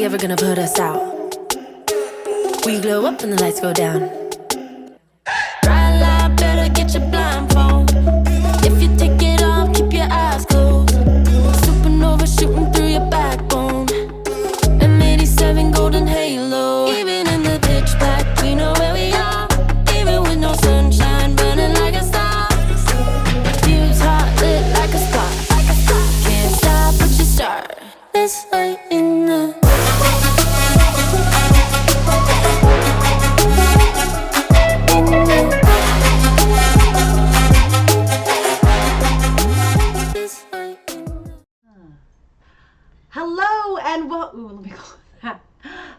ever gonna put us out? We glow up and the lights go down. Bright light, better get your blindfold. If you take it off, keep your eyes closed. Supernova shooting through your backbone. M87 golden halo. Even in the pitch black, we know where we are. Even with no sunshine, burning like a star. Fuse hot, lit like a spot. Can't stop but you start. This light in the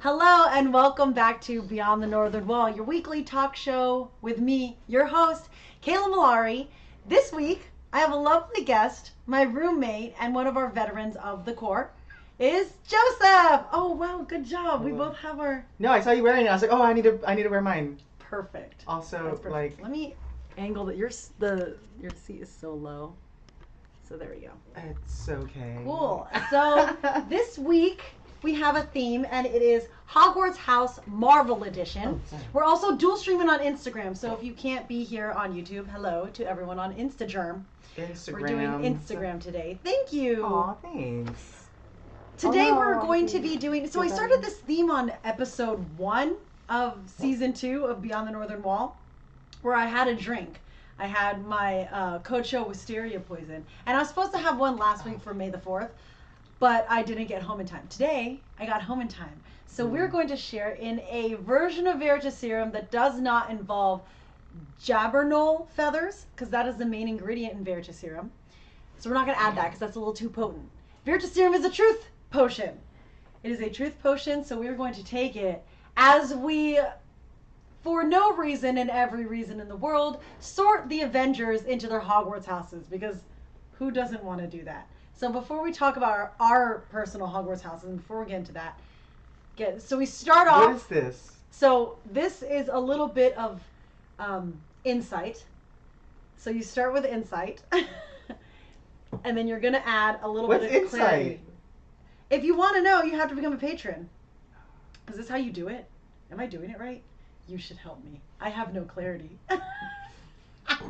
Hello and welcome back to Beyond the Northern Wall, your weekly talk show with me, your host, Kayla Malari. This week, I have a lovely guest, my roommate and one of our veterans of the Corps, is Joseph. Oh wow, good job. We both have our. No, I saw you wearing it. I was like, oh, I need to wear mine. Perfect. Also, perfect. like, let me angle that. Your seat is so low. So there we go. It's okay. Cool. So this week we have a theme, and it is Hogwarts Haus Marvel Edition. Oh, we're also dual streaming on Instagram, so if you can't be here on YouTube, hello to everyone on Instagram. We're doing Instagram today. Thank you. Aw, thanks. Today we're going to be doing. So I started this theme on episode 1 of season 2 of Beyond the Northern Wall, where I had a drink. I had my Cocho Wisteria poison, and I was supposed to have one last week for May the 4th. But I didn't get home in time. Today, I got home in time. So we're going to share in a version of Veritaserum that does not involve Jabbernoll feathers, because that is the main ingredient in Veritaserum. So we're not going to add that because that's a little too potent. Veritaserum is a truth potion. It is a truth potion, so we're going to take it as we, for no reason and every reason in the world, sort the Avengers into their Hogwarts houses, because who doesn't want to do that? So before we talk about our personal Hogwarts houses, and before we get into that, so we start off. What is this? So this is a little bit of insight. So you start with insight, and then you're gonna add a little bit of clarity. Insight? If you want to know, you have to become a patron. Is this how you do it? Am I doing it right? You should help me. I have no clarity. Did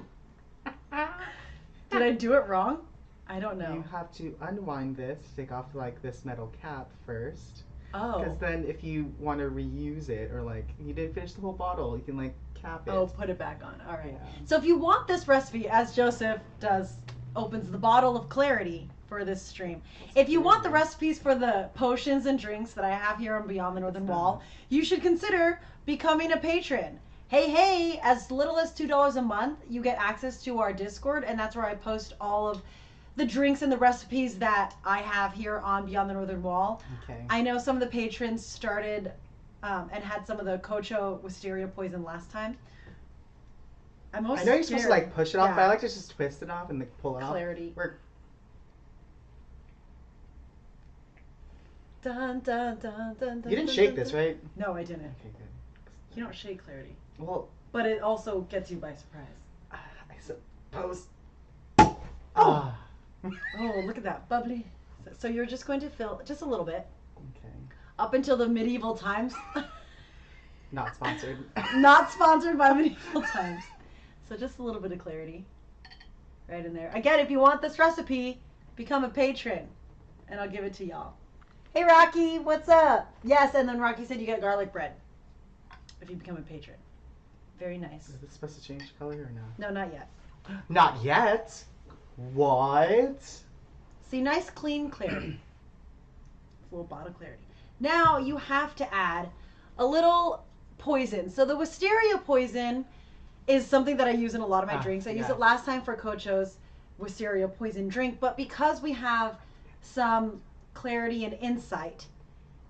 I do it wrong? I don't know. You have to unwind this, take off like this metal cap first. Oh. Because then if you want to reuse it, or like you didn't finish the whole bottle, you can like cap it. Oh, put it back on. All right. Yeah. So if you want this recipe, as Joseph does, opens the bottle of clarity for this stream. If you want the recipes for the potions and drinks that I have here on Beyond the Northern Wall, you should consider becoming a patron. Hey, as little as $2 a month, you get access to our Discord, and that's where I post all of the drinks and the recipes that I have here on Beyond the Northern Wall. Okay. I know some of the patrons started and had some of the Cocho Wisteria poison last time. I know you're supposed to like push it off, Yeah. but I like to just twist it off and like pull it Clarity. off. Dun, dun, dun, dun, dun, You didn't dun, shake dun, this, dun. right? No, I didn't. Okay, good. You don't shake clarity. Well, But it also gets you by surprise. I suppose. Oh, look at that. Bubbly. So you're just going to fill just a little bit. Okay. Up until the medieval times. Not sponsored. Not sponsored by medieval times. So just a little bit of clarity. Right in there. Again, if you want this recipe, become a patron. And I'll give it to y'all. Hey, Rocky, what's up? Yes, and then Rocky said you get garlic bread if you become a patron. Very nice. Is this supposed to change color or no? No, not yet. Not yet? What? See, nice clean clarity. A little bottle clarity. Now you have to add a little poison. So the Wisteria poison is something that I use in a lot of my drinks. I used it last time for Cocho's Wisteria poison drink, but because we have some clarity and insight,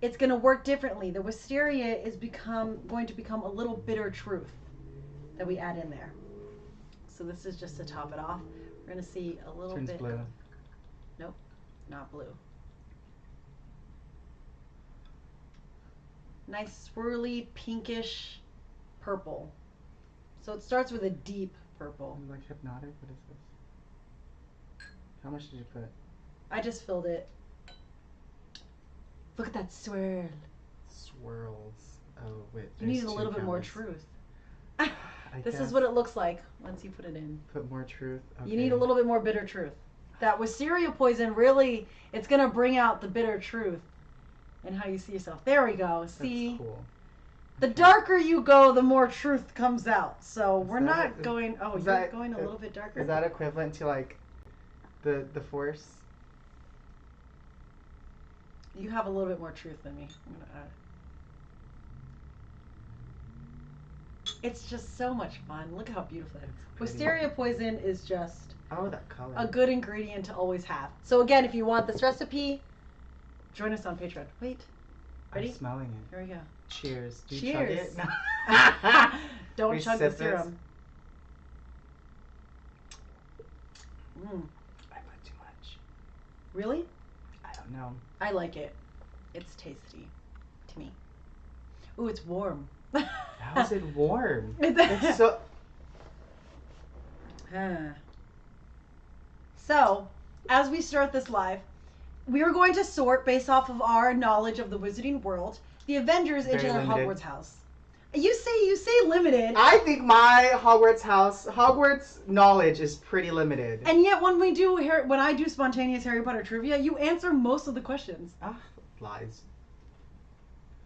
it's going to work differently. The Wisteria is going to become a little bitter truth that we add in there. So this is just to top it off. We're going to see a little Turns bit. blue. Nope, not blue. Nice swirly pinkish purple. So it starts with a deep purple. Like hypnotic? What is this? How much did you put? I just filled it. Look at that swirl. Swirls. Oh, wait. You need a there's little two bit more cameras. truth. I This is guess. what it looks like once you put it in. Put more truth. Okay. You need a little bit more bitter truth. That wisteria poison really, it's going to bring out the bitter truth and how you see yourself. There we go. See? That's cool. The darker you go, the more truth comes out. So we're that not it? going, oh, Is you're that- going a little bit darker? Is that equivalent to like the force? You have a little bit more truth than me. I'm gonna add. It's just so much fun. Look how beautiful that is. Pretty. Wisteria poison is just Oh, that color. a good ingredient to always have. So again, if you want this recipe, join us on Patreon. Wait, ready? I'm smelling it. Here we go. Cheers. Do you chug Cheers. it? No. Don't We chug the sip this? serum. I put too much. Really? I don't know. I like it. It's tasty to me. Ooh, it's warm. How is it warm? It's It's so. So, as we start this live, we are going to sort based off of our knowledge of the wizarding world, the Avengers into Very their limited. Hogwarts house. You say limited, I think my Hogwarts knowledge is pretty limited. and yet when I do spontaneous Harry Potter trivia, you answer most of the questions. Ah, lies.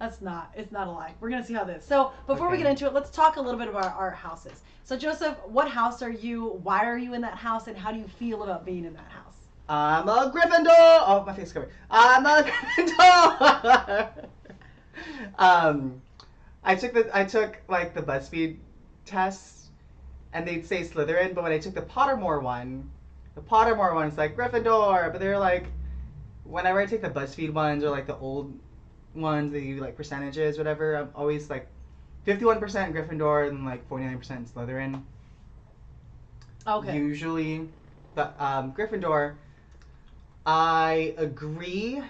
It's not a lie. We're gonna see how this. So before we Okay. get into it, let's talk a little bit about our houses. So Joseph, what house are you? Why are you in that house? And how do you feel about being in that house? I'm a Gryffindor. Oh, my face is covered. I'm a Gryffindor. I took like the BuzzFeed tests, and they'd say Slytherin, but when I took the Pottermore one is like Gryffindor. But they're like, whenever I take the BuzzFeed ones or like the old ones, they do like percentages, whatever. I'm always like 51% Gryffindor and like 49% Slytherin. Okay. Usually, but Gryffindor. I agree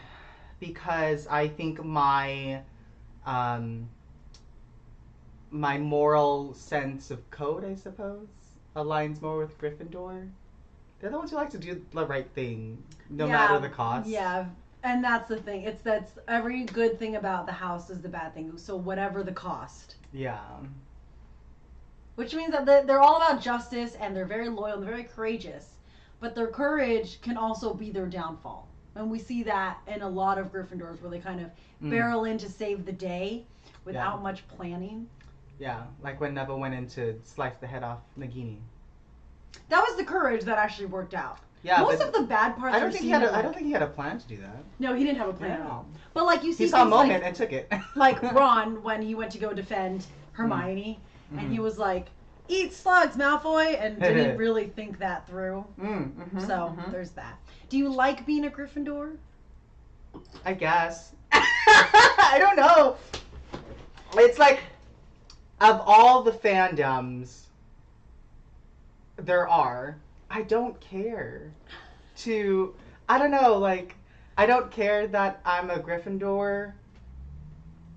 because I think my my moral sense of code, I suppose, aligns more with Gryffindor. They're the ones who like to do the right thing, no matter the cost. Yeah, and that's the thing. That's every good thing about the house is the bad thing. So whatever the cost. Yeah. Which means that they're all about justice and they're very loyal and they're very courageous. But their courage can also be their downfall. And we see that in a lot of Gryffindors where they kind of barrel in to save the day without much planning. Yeah, like when Neville went in to slice the head off Nagini. That was the courage that actually worked out. Yeah, Most but of the bad parts I don't are think seen he had. in, I don't think he had a plan to do that. No, he didn't have a plan at No. all. But like you see He saw a things moment like, and took it. like Ron when he went to go defend Hermione and he was like, "Eat slugs, Malfoy," and didn't really think that through. So there's that. Do you like being a Gryffindor? I guess. I don't know. It's like, of all the fandoms there are, I don't care I don't know, like, I don't care that I'm a Gryffindor.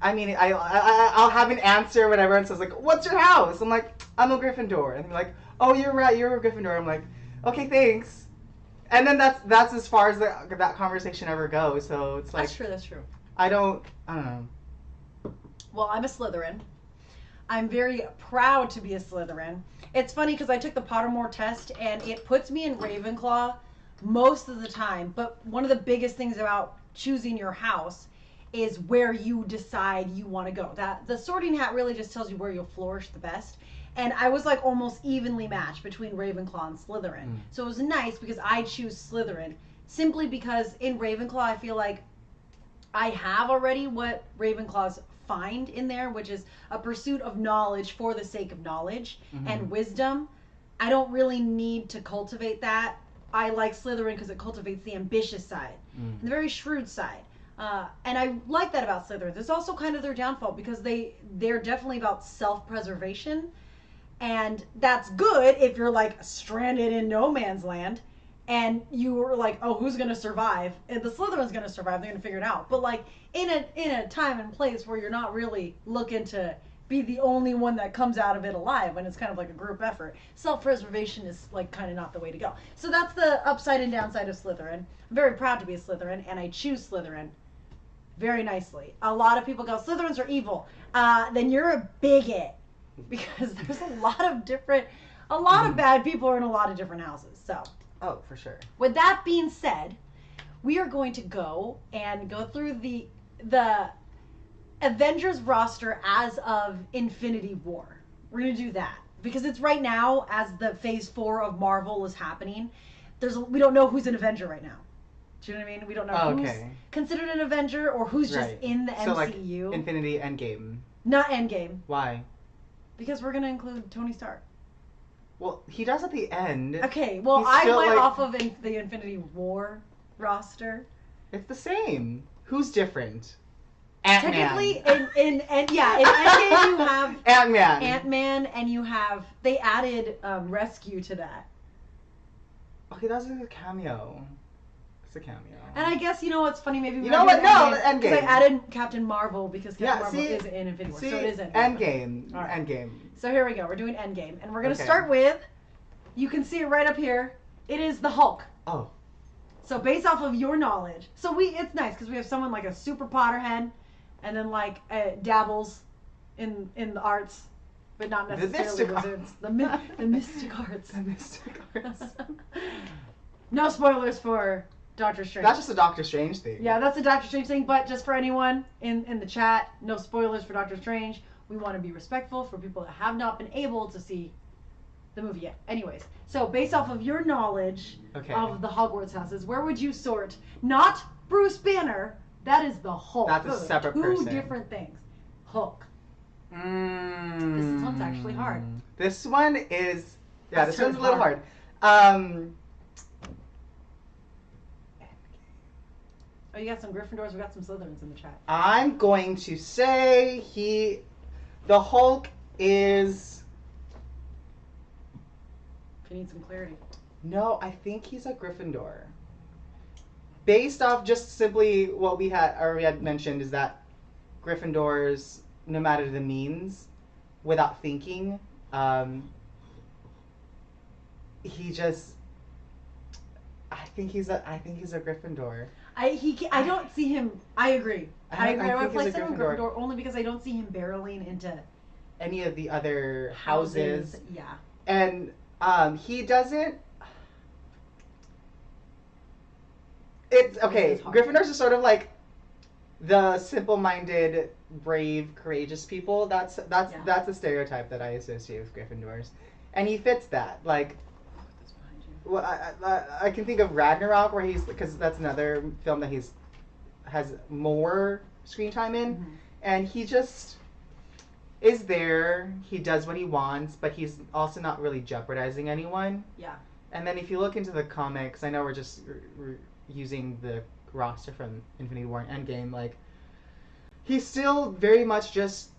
I mean, I'll have an answer when everyone says, like, what's your house? I'm like, I'm a Gryffindor. And they're like, oh, you're right, you're a Gryffindor. I'm like, okay, thanks. And then that's as far as that conversation ever goes. So it's like, That's true. I don't know. Well, I'm a Slytherin. I'm very proud to be a Slytherin. It's funny because I took the Pottermore test and it puts me in Ravenclaw most of the time. But one of the biggest things about choosing your house is where you decide you want to go. That the Sorting Hat really just tells you where you'll flourish the best. And I was like almost evenly matched between Ravenclaw and Slytherin. So it was nice because I choose Slytherin simply because in Ravenclaw I feel like I have already what Ravenclaws find in there, which is a pursuit of knowledge for the sake of knowledge and wisdom. I don't really need to cultivate that. I like Slytherin because it cultivates the ambitious side, and the very shrewd side. And I like that about Slytherin. It's also kind of their downfall because they're definitely about self-preservation. And that's good if you're like stranded in no man's land and you were like, oh, who's going to survive? And the Slytherin's going to survive. They're going to figure it out. But like in a time and place where you're not really looking to be the only one that comes out of it alive, and it's kind of like a group effort, self-preservation is like kind of not the way to go. So that's the upside and downside of Slytherin. I'm very proud to be a Slytherin, and I choose Slytherin. very nicely. A lot of people go, Slytherins are evil. Then you're a bigot. Because there's a lot of bad people in a lot of different houses. So. Oh, for sure. With that being said, we are going to go through the Avengers roster as of Infinity War. We're going to do that. Because it's right now, as the Phase 4 of Marvel is happening, we don't know who's an Avenger right now. Do you know what I mean? We don't know who's considered an Avenger or who's just in the MCU. So, like, Infinity Endgame. Not Endgame. Why? Because we're going to include Tony Stark. Well, he does at the end. Okay, well, I went off of the Infinity War roster. It's the same. Who's different? Ant-Man. Technically, in Endgame you have Ant-Man, and you have they added Rescue to that. Okay, that's a cameo. It's a cameo. And I guess you know what's funny? Maybe you know what? No, Endgame. Because I added Captain Marvel because Captain Marvel is in Infinity War, so it is Endgame. All right. Endgame. So here we go. We're doing Endgame, and we're gonna start with. You can see it right up here. It is the Hulk. Oh. So based off of your knowledge, it's nice because we have someone like a super Potterhead, and then like dabbles in the arts, but not necessarily wizards. The mystic arts. The mystic arts. No spoilers for Doctor Strange. That's just a Doctor Strange thing. Yeah, that's a Doctor Strange thing. But just for anyone in the chat, no spoilers for Doctor Strange. We want to be respectful for people that have not been able to see the movie yet. Anyways, so based off of your knowledge of the Hogwarts houses, where would you sort? Not Bruce Banner. That is the Hulk. That's a separate person. Two different things. Hulk. This one's actually hard. This one is... Yeah, this one's a little hard. Oh, you got some Gryffindors. We got some Slytherins in the chat. I'm going to say the Hulk is... If you need some clarity. No, I think he's a Gryffindor. Based off just simply what we had mentioned is that Gryffindors, no matter the means, without thinking, he just... I think he's a Gryffindor. I don't see him. I agree. I agree. I would place him in Gryffindor Gryffindor only because I don't see him barreling into any of the other houses. Yeah. And he doesn't. It's okay. Gryffindors are sort of like the simple-minded, brave, courageous people. That's a stereotype that I associate with Gryffindors, and he fits that. Like, well, I can think of Ragnarok where because that's another film that has more screen time in, and he just is there. He does what he wants, but he's also not really jeopardizing anyone. Yeah. And then if you look into the comics, I know we're just using the roster from Infinity War and Endgame, like, he still very much just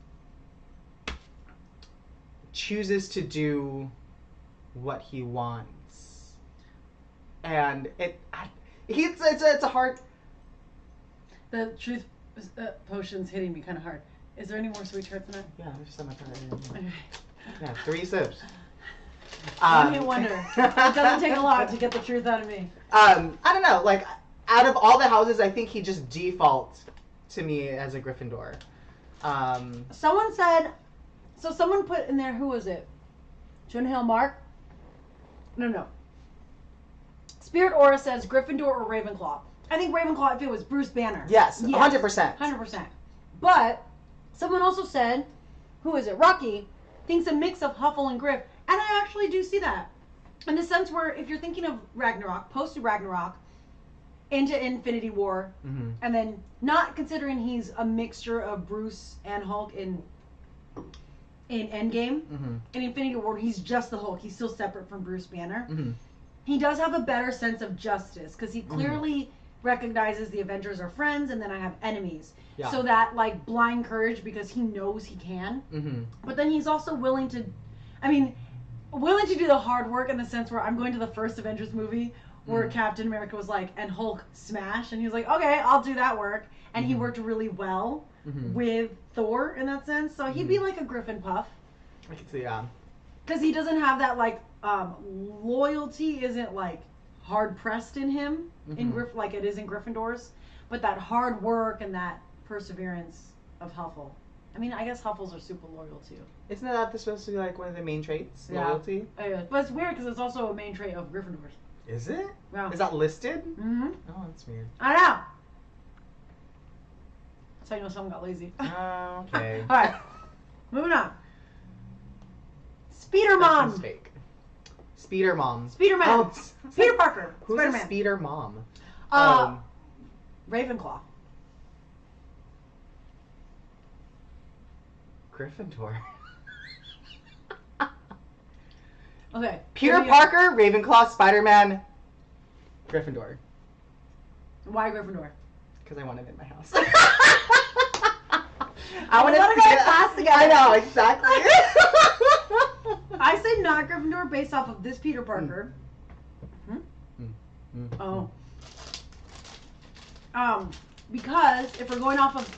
chooses to do what he wants. And it's a hard... The truth potion's hitting me kind of hard. Is there any more sweet tarts in it? Yeah, there's some. Yeah, 3 sips. One hit wonder. It doesn't take a lot to get the truth out of me. I don't know. Like, out of all the houses, I think he just defaults to me as a Gryffindor. Someone said... So someone put in there, who was it? Junhail Mark? No. Spirit Aura says Gryffindor or Ravenclaw. I think Ravenclaw if it was Bruce Banner. Yes. 100%. 100%. But someone also said, who is it? Rocky thinks a mix of Huffle and Griff. And I actually do see that. In the sense where if you're thinking of Ragnarok, post-Ragnarok, into Infinity War, and then not considering he's a mixture of Bruce and Hulk in Endgame, in Infinity War, he's just the Hulk. He's still separate from Bruce Banner. He does have a better sense of justice because he clearly recognizes the Avengers are friends and then I have enemies. Yeah. So that, like, blind courage because he knows he can. But then he's also willing to do the hard work in the sense where I'm going to the first Avengers movie where Captain America was like, and Hulk smash. And he was like, okay, I'll do that work. And he worked really well with Thor in that sense. So he'd be like a Griffin Puff. I can see, yeah. Because he doesn't have that, like, loyalty isn't, like, hard pressed in him, like it is in Gryffindors. But that hard work and that perseverance of Huffle. I mean, I guess Huffles are super loyal too. Isn't that supposed to be like one of the main traits? Yeah. Loyalty? But it's weird because it's also a main trait of Gryffindors. Is it? Yeah. Is that listed? Mm-hmm. Oh, that's weird. I know. That's how you know someone got lazy. Oh, okay. All right. Moving on. Speeder Mom. That's fake. Speeder Mom. Speederman. Oh, Peter Parker. who's Spider-Man. a Speeder Mom? Ravenclaw. Gryffindor. Okay. Peter Parker, Ravenclaw, Spider-Man, Gryffindor. Why Gryffindor? Because I want him in my house. I want to go to class together. I know, exactly. I say not Gryffindor based off of this Peter Parker. Oh. Because if we're going off of,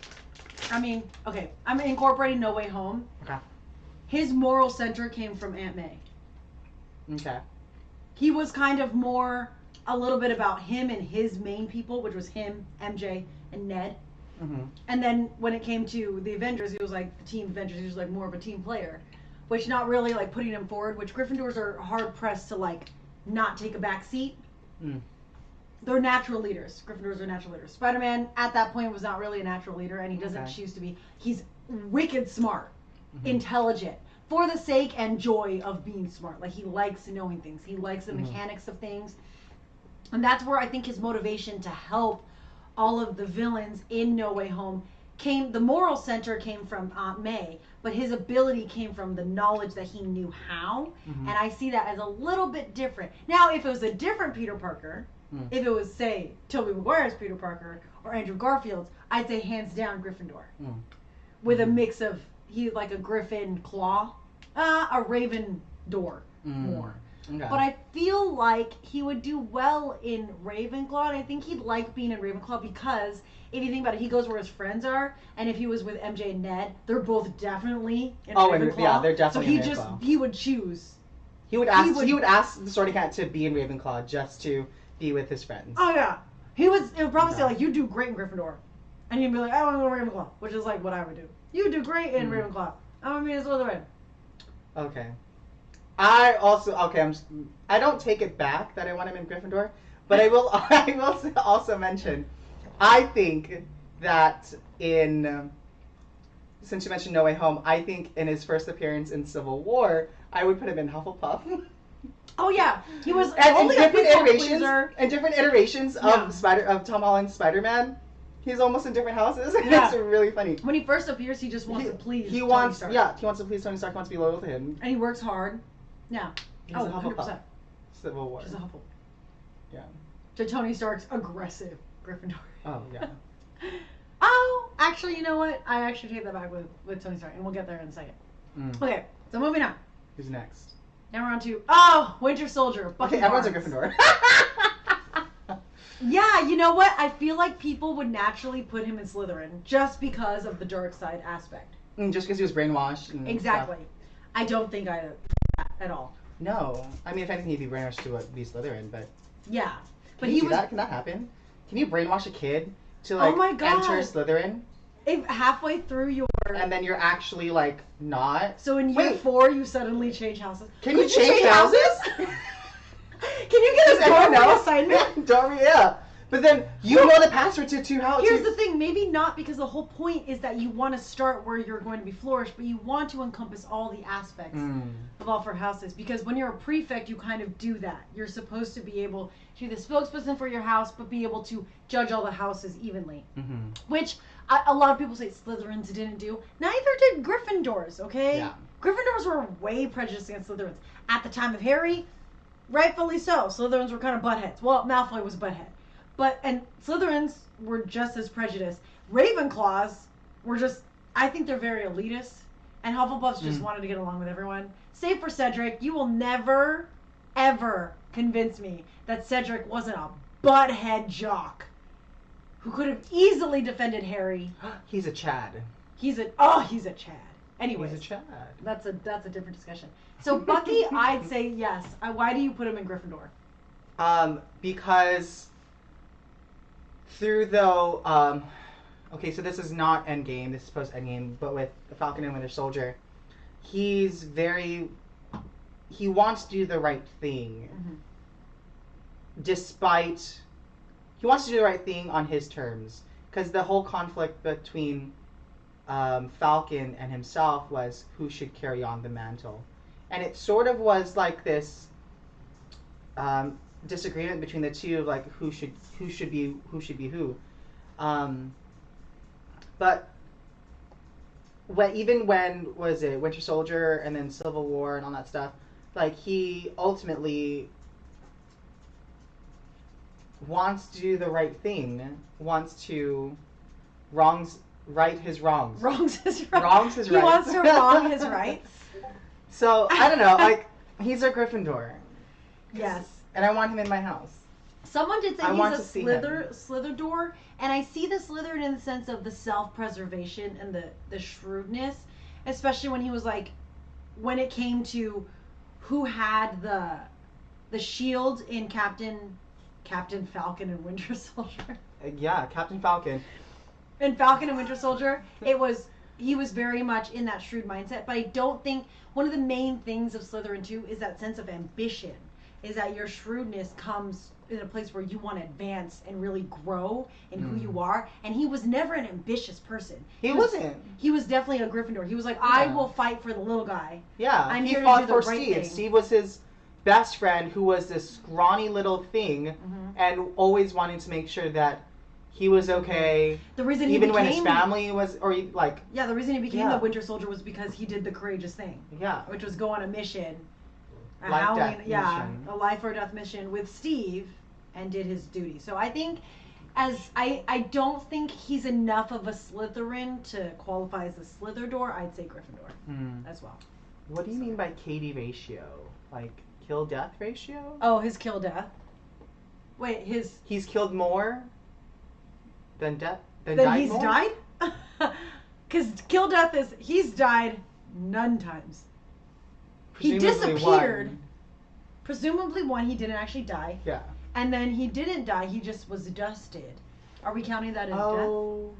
I mean, okay, I'm incorporating No Way Home. Okay. His moral center came from Aunt May. Okay. He was kind of more a little bit about him and his main people, which was him, MJ, and Ned. Mm-hmm. And then when it came to the Avengers, he was like the team Avengers. He was like more of a team player, which not really like putting him forward. Which Gryffindors are hard pressed to like not take a back seat. Mm. They're natural leaders. Gryffindors are natural leaders. Spider-Man at that point was not really a natural leader, and he doesn't choose to be. He's wicked smart, intelligent, for the sake and joy of being smart. Like he likes knowing things. He likes the mechanics of things, and that's where I think his motivation to help all of the villains in No Way Home came. The moral center came from Aunt May, but his ability came from the knowledge that he knew how, and I see that as a little bit different. Now, if it was a different Peter Parker, if it was, say, Tobey Maguire's Peter Parker or Andrew Garfield's, I'd say hands down Gryffindor. With a mix of, he like a Griffin Claw, a Raven Door more. Okay. But I feel like he would do well in Ravenclaw, and I think he'd like being in Ravenclaw because if you think about it, he goes where his friends are, and if he was with MJ and Ned, they're both definitely in Ravenclaw. And, yeah, they're definitely in Ravenclaw. So he would choose. He would ask the Sorting Cat to be in Ravenclaw just to be with his friends. Oh yeah, it would probably say like, you do great in Gryffindor, and he'd be like, I want to go to Ravenclaw, which is like what I would do. You do great in Ravenclaw. I want to be in Slytherin. Okay. I don't take it back that I want him in Gryffindor, but I will also mention, I think that since you mentioned No Way Home, I think in his first appearance in Civil War, I would put him in Hufflepuff. Oh yeah, he was only in different iterations of Tom Holland's Spider-Man. He's almost in different houses. Yeah. It's really funny. When he first appears, he just wants to please. He wants to please Tony Stark. Wants to be loyal to him, and he works hard. Yeah. He's a Hufflepuff. 100%. Civil War. He's a Huffle. Yeah. To Tony Stark's aggressive Gryffindor. Oh yeah. Oh, actually, you know what? I actually take that back with Tony Stark, and we'll get there in a second. Okay, so moving on. Who's next? Now we're on to Winter Soldier. Bucky everyone's a Gryffindor. Yeah, you know what? I feel like people would naturally put him in Slytherin just because of the dark side aspect. Just because he was brainwashed. And exactly. Stuff. I don't think I that at all. No, I mean if anything, he'd be brainwashed to be Slytherin, but. Yeah, but Can that happen? Can you brainwash a kid to like enter Slytherin? If halfway through your and then you're actually like not. So in year 4, you suddenly change houses. Can you change houses? Can you get a dorm assignment? Yeah. But then you know the password to 2 houses. Here's the thing, maybe not, because the whole point is that you want to start where you're going to be flourished, but you want to encompass all the aspects of all 4 houses. Because when you're a prefect, you kind of do that. You're supposed to be able to be the spokesperson for your house, but be able to judge all the houses evenly. Which a lot of people say Slytherins didn't do. Neither did Gryffindors, okay? Yeah. Gryffindors were way prejudiced against Slytherins. At the time of Harry, rightfully so. Slytherins were kind of buttheads. Well, Malfoy was a butthead. And Slytherins were just as prejudiced. Ravenclaws were just, I think they're very elitist. And Hufflepuffs just wanted to get along with everyone. Save for Cedric, you will never, ever convince me that Cedric wasn't a butthead jock who could have easily defended Harry. He's a Chad. He's a Chad. Anyways, he's a Chad. That's a different discussion. So Bucky, I'd say yes. Why do you put him in Gryffindor? Because through though Okay, so this is not Endgame. This is post Endgame, but with the Falcon and Winter Soldier, he wants to do the right thing, despite he wants to do the right thing on his terms. Because the whole conflict between Falcon and himself was who should carry on the mantle, and it sort of was like this disagreement between the two, like who should be who. But when was it Winter Soldier and then Civil War and all that stuff, like he ultimately wants to do the right thing, wants to right his wrongs. Wrongs his rights. Wrongs his rights. He wants to wrong his rights. So I don't know, like he's a Gryffindor. Yes. And I want him in my house. Someone did say I want he's to see a Slither-door, and I see the Slytherin in the sense of the self-preservation and the shrewdness, especially when he was like, when it came to who had the shield in Captain Falcon and Winter Soldier. Yeah, Captain Falcon. In Falcon and Winter Soldier, he was very much in that shrewd mindset, but I don't think one of the main things of Slytherin too is that sense of ambition, is that your shrewdness comes in a place where you want to advance and really grow in who you are, and he was never an ambitious person. He wasn't. He was definitely a Gryffindor. He was like, I will fight for the little guy. Yeah, I'm he here to fought do the for right Steve. thing. Steve was his best friend, who was this scrawny little thing, and always wanting to make sure that he was okay. The reason even when his family was, or like. Yeah, the reason he became the Winter Soldier was because he did the courageous thing. Yeah. Which was go on a mission. A life or death mission with Steve, and did his duty. So I think, I don't think he's enough of a Slytherin to qualify as a Slither-door. I'd say Gryffindor as well. What do you mean by KD ratio? Like kill-death ratio? Oh, his kill-death. Wait, he's killed more than died he's more? died? Because kill-death is, he's died none times. He disappeared. One. Presumably one, he didn't actually die. Yeah. And then he didn't die, he just was dusted. Are we counting that as death? Oh,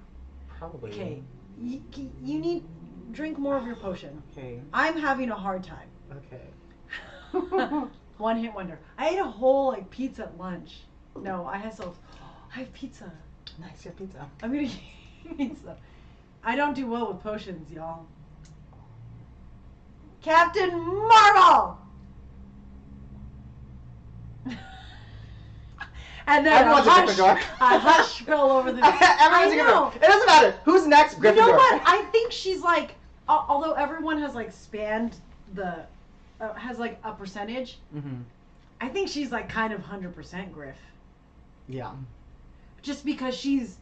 probably. Okay. You need, drink more of your potion. Okay. I'm having a hard time. Okay. One hit wonder. I ate a whole pizza at lunch. No, I have pizza. Nice, you have pizza. I'm gonna eat pizza. I don't do well with potions, y'all. Captain Marvel! And then a hush fell over the... Everyone's a Gryffindor. It doesn't matter. Who's next? Gryffindor. You know what? I think she's although everyone has spanned the... has a percentage, I think she's kind of 100% Griff. Yeah. Just because she's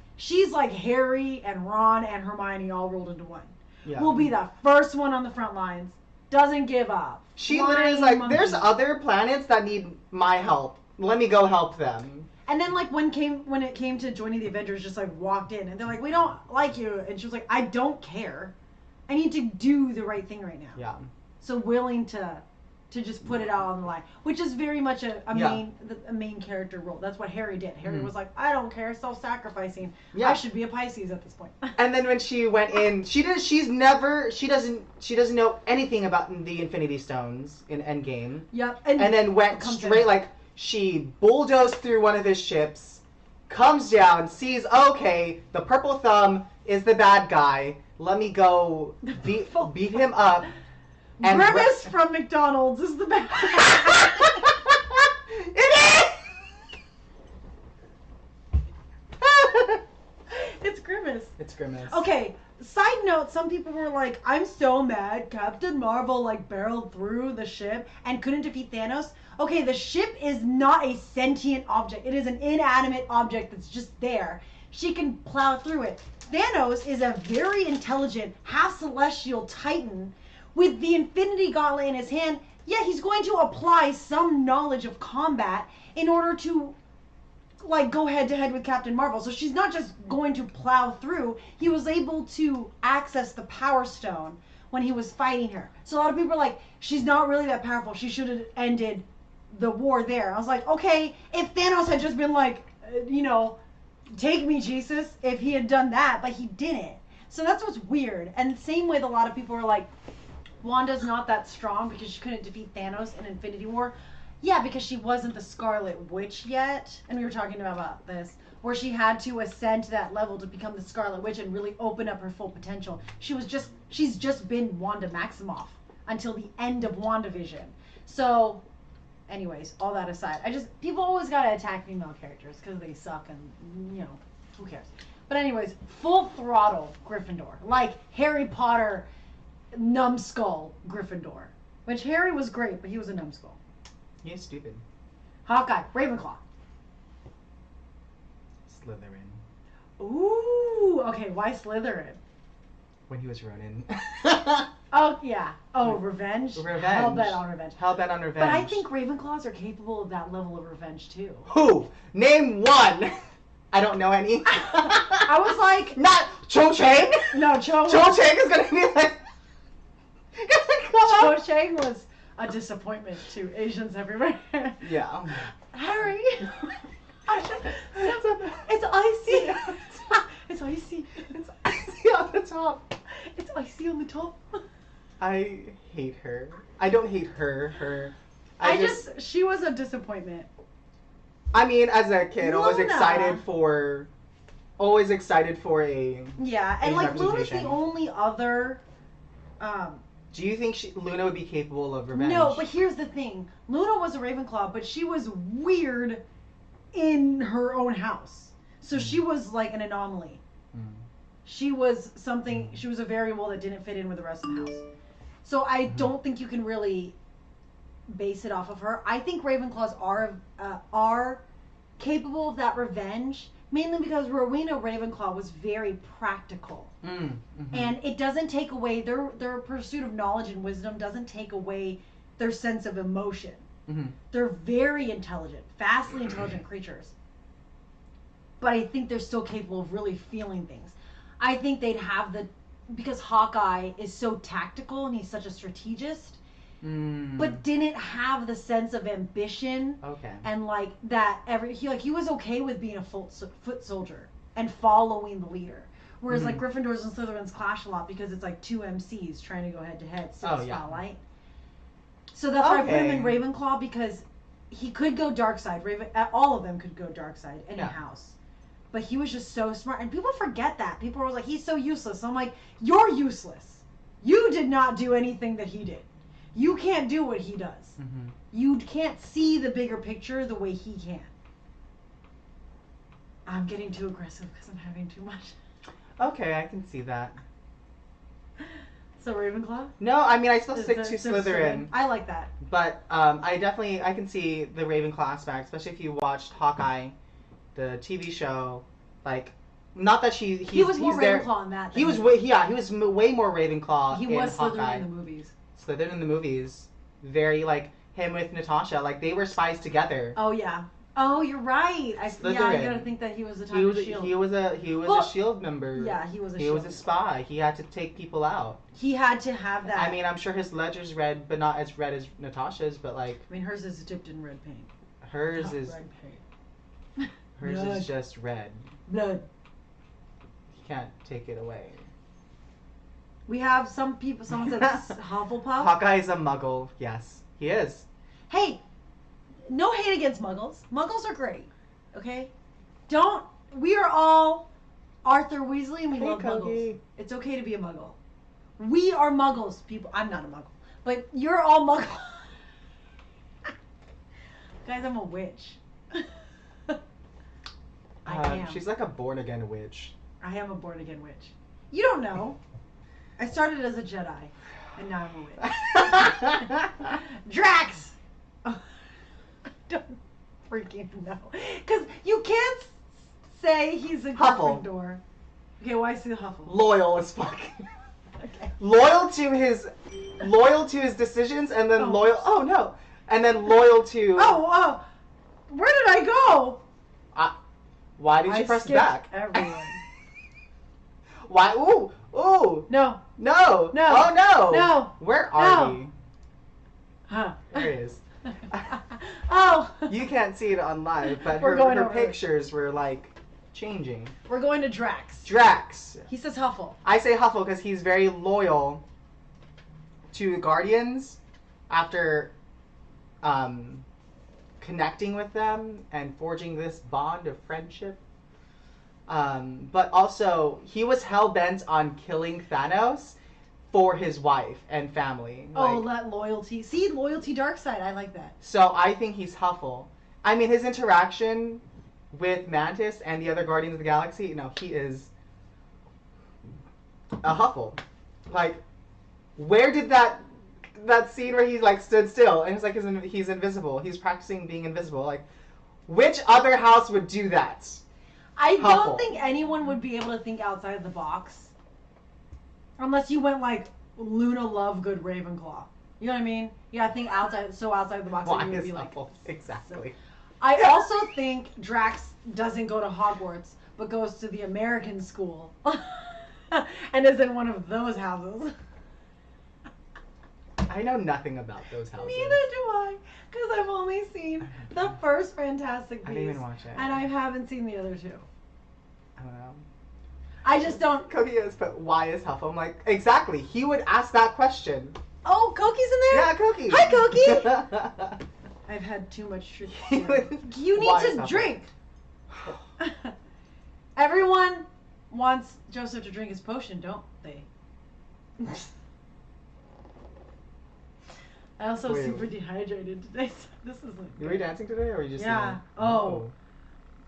like Harry and Ron and Hermione all rolled into one. Yeah. Will be the first one on the front lines. Doesn't give up. She literally is like, there's other planets that need my help. Let me go help them. And then when it came to joining the Avengers, just walked in and they're like, we don't like you, and she was like, I don't care. I need to do the right thing right now. Yeah. So willing to just put it out on the line, which is very much a main character role. That's what Harry did. Harry was like, I don't care, self-sacrificing. Yeah. I should be a Pisces at this point. And then when she went in, she doesn't know anything about the Infinity Stones in Endgame. Yep. And then went straight she bulldozed through one of his ships, comes down, sees, okay, the purple thumb is the bad guy. Let me go beat him up. And Grimace from McDonald's is the best. It is! It's Grimace. It's Grimace. Okay, side note, some people were like, I'm so mad Captain Marvel barreled through the ship and couldn't defeat Thanos. Okay, the ship is not a sentient object. It is an inanimate object that's just there. She can plow through it. Thanos is a very intelligent, half-celestial titan with the Infinity Gauntlet in his hand. Yeah, he's going to apply some knowledge of combat in order to go head-to-head with Captain Marvel. So she's not just going to plow through. He was able to access the Power Stone when he was fighting her. So a lot of people are like, she's not really that powerful. She should have ended the war there. I was like, okay, if Thanos had just been take me, Jesus, if he had done that, but he didn't. So that's what's weird. And same with a lot of people are like, Wanda's not that strong because she couldn't defeat Thanos in Infinity War. Yeah, because she wasn't the Scarlet Witch yet. And we were talking about this, where she had to ascend to that level to become the Scarlet Witch and really open up her full potential. She's just been Wanda Maximoff until the end of WandaVision. So, anyways, all that aside, people always gotta attack female characters because they suck and, who cares? But anyways, full throttle Gryffindor. Like Harry Potter, numbskull Gryffindor. Which Harry was great, but he was a numbskull. He's stupid. Hawkeye, Ravenclaw. Slytherin. Ooh, okay, why Slytherin? When he was Ronin. Oh, yeah. Oh, revenge? Revenge. Hellbent on revenge. Hellbent on revenge. But I think Ravenclaws are capable of that level of revenge, too. Who? Name one! I don't know any. I was like... Not Cho Chang? No, Cho Chang is gonna be like... Cho Chang was a disappointment to Asians everywhere. Yeah. Harry! It's icy! It's icy. It's icy on the top. It's icy on the top. I hate her. I don't hate her. She was a disappointment. I mean, as a kid, always Luna. excited for a... Yeah, and Asian like Luna's the representation. only other... Do you think Luna would be capable of revenge? No, but here's the thing. Luna was a Ravenclaw, but she was weird in her own house. So she was like an anomaly. She was a variable that didn't fit in with the rest of the house. So I don't think you can really base it off of her. I think Ravenclaws are capable of that revenge, mainly because Rowena Ravenclaw was very practical. And it doesn't take away their pursuit of knowledge and wisdom doesn't take away their sense of emotion. They're very intelligent, vastly intelligent creatures. But I think they're still capable of really feeling things. I think they'd have because Hawkeye is so tactical and he's such a strategist, but didn't have the sense of ambition. Okay. And like that he was okay with being a foot soldier and following the leader. Whereas like Gryffindors and Slytherins clash a lot because it's like two MCs trying to go head to head. Spotlight. So that's why I put him in Ravenclaw, because he could go dark side. All of them could go dark side. Any house. But he was just so smart. And people forget that. People were like, he's so useless. So I'm like, you're useless. You did not do anything that he did. You can't do what he does. You can't see the bigger picture the way he can. I'm getting too aggressive because I'm having too much. Okay, I can see that. So Ravenclaw? No, I mean, I still stick to Slytherin. I like that. But I can see the Ravenclaw aspect, especially if you watched Hawkeye, the TV show. Like, not that he was more there. Ravenclaw in that. He was way more Ravenclaw. He was Slytherin in the movies. Slytherin in the movies, very like him with Natasha. Like they were spies together. Oh yeah. Oh, you're right. I gotta think that he was the time of S.H.I.E.L.D. He was a S.H.I.E.L.D. member. Yeah, he was a He S.H.I.E.L.D. was a spy. He had to take people out. He had to have that. I mean, I'm sure his ledger's red, but not as red as Natasha's. But like, I mean, hers is dipped in red paint. Hers is red paint. Hers Blood. is just red. Blood. You can't take it away. We have some people. Someone said Hufflepuff. Hawkeye is a Muggle. Yes, he is. Hey, no hate against Muggles. Muggles are great. Okay, we are all Arthur Weasley and we love Kogi. Muggles. It's okay to be a Muggle. We are Muggles, people. I'm not a Muggle, but you're all Muggles. Guys, I'm a witch. I am. She's like a born again witch. I am a born again witch. You don't know. I started as a Jedi, and now I'm a witch. Drax. Oh, I don't freaking know, because you can't say he's a Huffle. Gryffindor. Okay, why is he a Huffle? Loyal as fuck. Okay. Loyal to his decisions, and then loyal. Oh no, and then loyal to. Oh, where did I go? Why did you press back? Everyone. Why? Ooh. No. No. No. Oh no. No. Where are No. we? Huh. There he is. Oh. You can't see it on live, but We're going her over pictures were like changing. We're going to Drax. Drax. He says Huffle. I say Huffle because he's very loyal to the Guardians after connecting with them and forging this bond of friendship. But also, he was hell-bent on killing Thanos for his wife and family. Oh, that loyalty. See, loyalty dark side. I like that. So I think he's Huffle. I mean, his interaction with Mantis and the other Guardians of the Galaxy, he is a Huffle. Like, where did that scene where he stood still and it's he's invisible. He's practicing being invisible. Like, which other house would do that? I Huffle. don't think anyone would be able to think outside the box. Unless you went like Luna Lovegood Ravenclaw. You know what I mean? You gotta think outside the box. Why and you would is be like, Huffle? Exactly. So. I also think Drax doesn't go to Hogwarts, but goes to the American school. And is in one of those houses. I know nothing about those houses. Neither do I, because I've only seen the first Fantastic Beasts. I didn't even watch it. And I haven't seen the other two. I don't know. I just don't. Koki is, but why is Huffle? I'm like, exactly. He would ask that question. Oh, Koki's in there? Yeah, Koki. Hi, Koki. I've had too much sugar. You need Why is to Huffle? drink. Everyone wants Joseph to drink his potion, don't they? I also Wait. super dehydrated today, so this isn't You were good. dancing today, or were you just? Yeah. singing? Oh.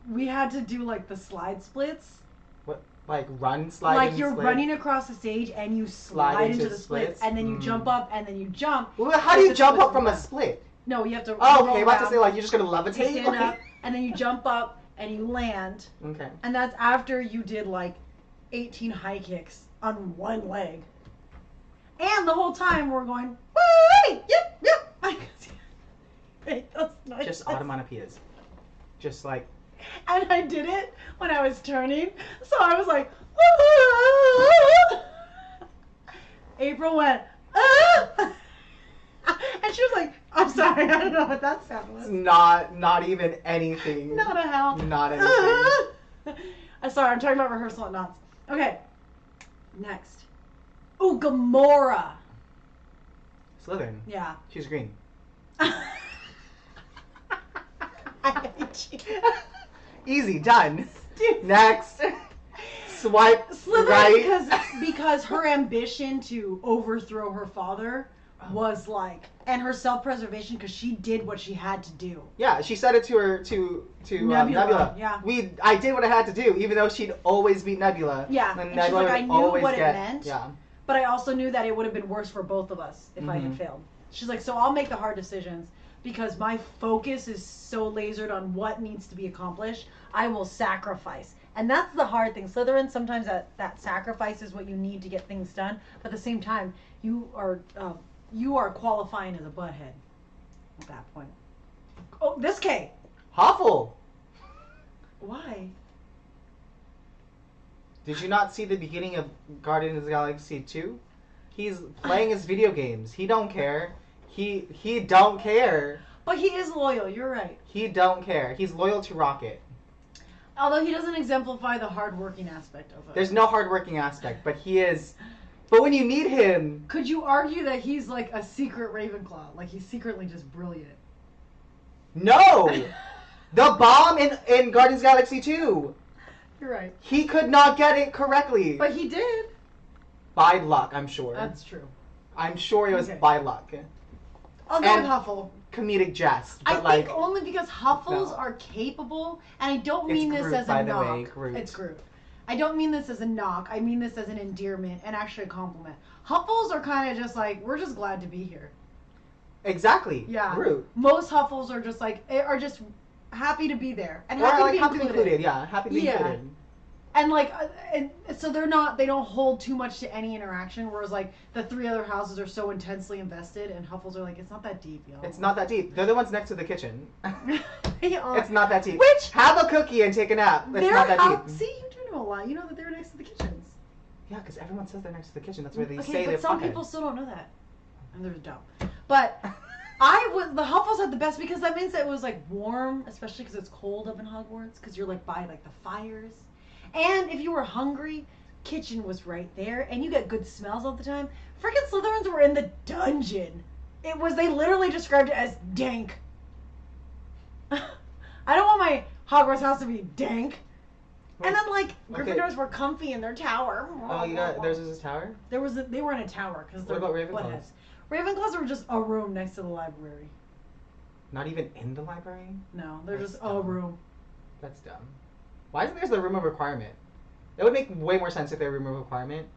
We had to do like the slide splits. What? Like run, slide, Like and you're split? running across the stage and you slide into the splits, and then you Mm. jump up and then you jump. Well, how do with you the jump splits up from a around. split? No, you have to. Oh, roll okay. About to around, say like you're just gonna you levitate. stand up and then you jump up and you land, Okay. and that's after you did like 18 high kicks on one leg. And the whole time we're going, wait, yep. Right, those noises. Just automatopoeias. Just like. And I did it when I was turning, so I was like, April went, and she was like, I'm sorry, I don't know what that sound was. Not even anything. Not a hell. Not anything. I'm sorry, I'm talking about rehearsal at knots. Okay, next. Ooh, Gamora. Slytherin. Yeah. She's green. I hate you. Easy, done. Dude. Next. Swipe Slytherin right. because her ambition to overthrow her father was like, and her self-preservation because she did what she had to do. Yeah, she said it to her to Nebula, yeah. I did what I had to do, even though she'd always beat Nebula. Yeah, And and she's Nebula like, I would knew always what it get- meant. Yeah. But I also knew that it would have been worse for both of us if I had Mhm. failed. She's like, so I'll make the hard decisions because my focus is so lasered on what needs to be accomplished. I will sacrifice. And that's the hard thing. Slytherin, sometimes that sacrifice is what you need to get things done. But at the same time, you are qualifying as a butthead at that point. Oh, this K. Huffle. Why? Did you not see the beginning of Guardians of the Galaxy 2? He's playing his video games. He don't care. He don't care. But he is loyal. You're right. He don't care. He's loyal to Rocket. Although he doesn't exemplify the hardworking aspect of it. There's no hardworking aspect, but he is. But when you need him, Could you argue that he's like a secret Ravenclaw? Like he's secretly just brilliant. no. The bomb in Guardians of the Galaxy 2. You're right. He could not get it correctly. But he did. By luck, I'm sure. That's true. I'm sure it was Okay. by luck. I'll go And- with Huffle. Comedic jest. I But like, think only because Huffles No. are capable, and I don't It's mean this Groot, as by a the knock. way, Groot. It's Groot. I don't mean this as a knock. I mean this as an endearment and actually a compliment. Huffles are kind of just like, we're just glad to be here. exactly. Yeah. Groot. Most Huffles are just like, are just happy to be there and Or happy like to be happy to be included. included. Yeah, happy to be Yeah. included. And like, and so they don't hold too much to any interaction. Whereas like the three other houses are so intensely invested, and Huffles are like, it's not that deep, y'all. It's not that deep. They're the ones next to the kitchen. They are. It's not that deep. Which- Have a cookie and take a nap. It's not that deep. See, you do know a lot. You know that they're next to the kitchens. Yeah, because everyone says they're next to the kitchen. That's where they Okay, say they're but some fucking. people still don't know that, and they're dumb. But The Huffles had the best because that means that it was like warm, especially because it's cold up in Hogwarts because you're like by like the fires. And if you were hungry, kitchen was right there and you get good smells all the time. Freaking Slytherins were in the dungeon. They literally described it as dank. I don't want my Hogwarts house to be dank. And then like Gryffindors were comfy in their tower. Oh, theirs is a tower? They were in a tower because what about Ravenclaws? Ravenclaws were just a room next to the library. Not even in the library? No, they're just a room. That's dumb. Why isn't there the room of requirement? It would make way more sense if they were room of requirement.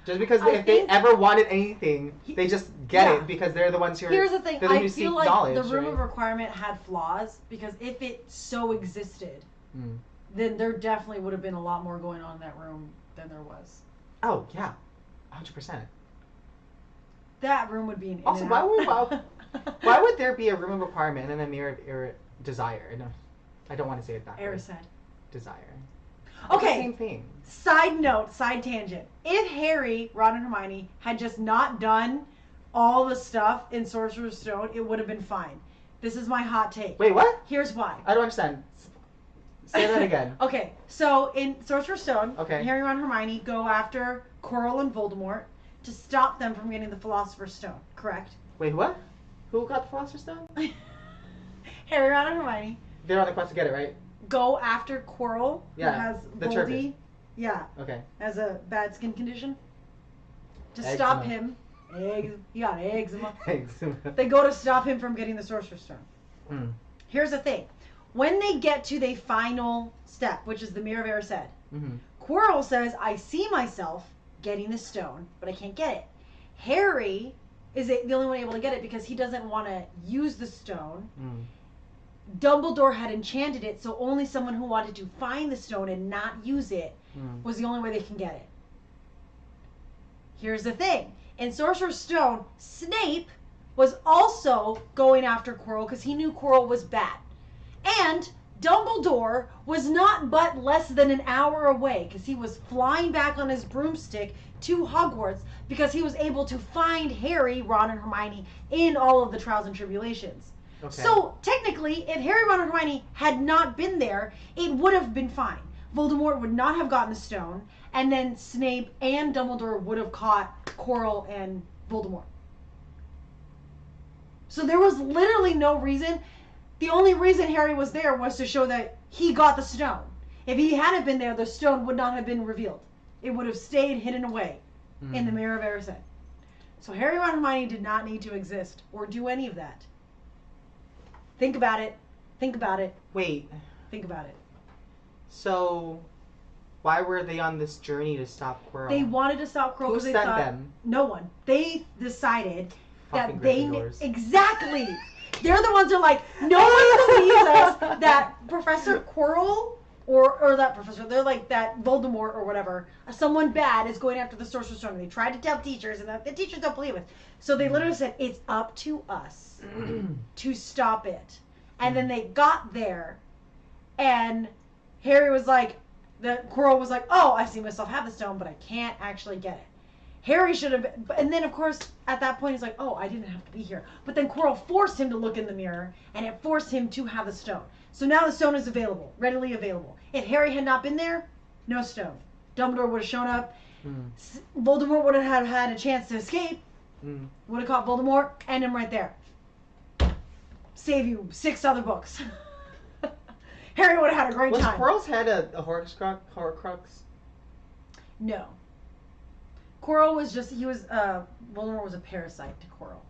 Just because if they ever wanted anything, they just get it because they're the ones who are. Here's the thing. I feel like knowledge, the room of requirement had flaws because if it so existed, then there definitely would have been a lot more going on in that room than there was. Oh yeah, 100%. That room would be an. Also, why would there be a room of requirement and then a mirror of desire? No, I don't want to say it that way. Erised. Desire. Okay. Same thing. Side note, side tangent. If Harry, Ron, and Hermione had just not done all the stuff in Sorcerer's Stone, it would have been fine. This is my hot take. Wait, what? Here's why. I don't understand. Say that again. Okay, so in Sorcerer's Stone, okay. Harry, Ron, and Hermione go after Quirrell and Voldemort to stop them from getting the Philosopher's Stone, correct? Wait, what? Who got the Philosopher's Stone? Harry, Ron, and Hermione. They're on the quest to get it, right? Go after Quirrell, who has the Voldy. turban. Yeah. Okay. Has a bad skin condition. To eczema. stop him. He got eczema. Eczema. They go to stop him from getting the Sorcerer's Stone. Here's the thing. When they get to the final step, which is the Mirror of Erised, Quirrell says, I see myself getting the stone, but I can't get it. Harry is the only one able to get it because he doesn't want to use the stone. Dumbledore had enchanted it, so only someone who wanted to find the stone and not use it was the only way they can get it. Here's the thing. In Sorcerer's Stone, Snape was also going after Quirrell because he knew Quirrell was bad. And Dumbledore was not but less than an hour away because he was flying back on his broomstick to Hogwarts because he was able to find Harry, Ron, and Hermione in all of the trials and tribulations. Okay. So, technically, if Harry, Ron, and Hermione had not been there, it would have been fine. Voldemort would not have gotten the stone, and then Snape and Dumbledore would have caught Quirrell and Voldemort. So there was literally no reason. The only reason Harry was there was to show that he got the stone. If he hadn't been there, the stone would not have been revealed. It would have stayed hidden away in the Mirror of Erised. So Harry, Ron, and Hermione did not need to exist or do any of that. Think about it. Think about it. Wait. Think about it. So, why were they on this journey to stop Quirrell? They wanted to stop Quirrell because they thought them? No one. They decided Fucking that they Gryffindors. Exactly. They're the ones who are like, no one believes us that Professor Quirrell or that professor, they're like that Voldemort or whatever, someone bad is going after the Sorcerer's Stone. They tried to tell teachers and the teachers don't believe it. So they literally said, it's up to us to stop it. And then they got there and Harry was like, Quirrell was like, oh, I see myself have the stone, but I can't actually get it. Harry should have been, and then of course at that point he's like, oh, I didn't have to be here. But then Quirrell forced him to look in the mirror and it forced him to have the stone. So now the stone is available, readily available. If Harry had not been there, no stone. Dumbledore would have shown up. Voldemort would have had a chance to escape. Would have caught Voldemort, end him right there. Save you 6 other books. Harry would have had a great time. Was Quirrell's head a Horcrux? No. Quirrell was just, Voldemort was a parasite to Quirrell.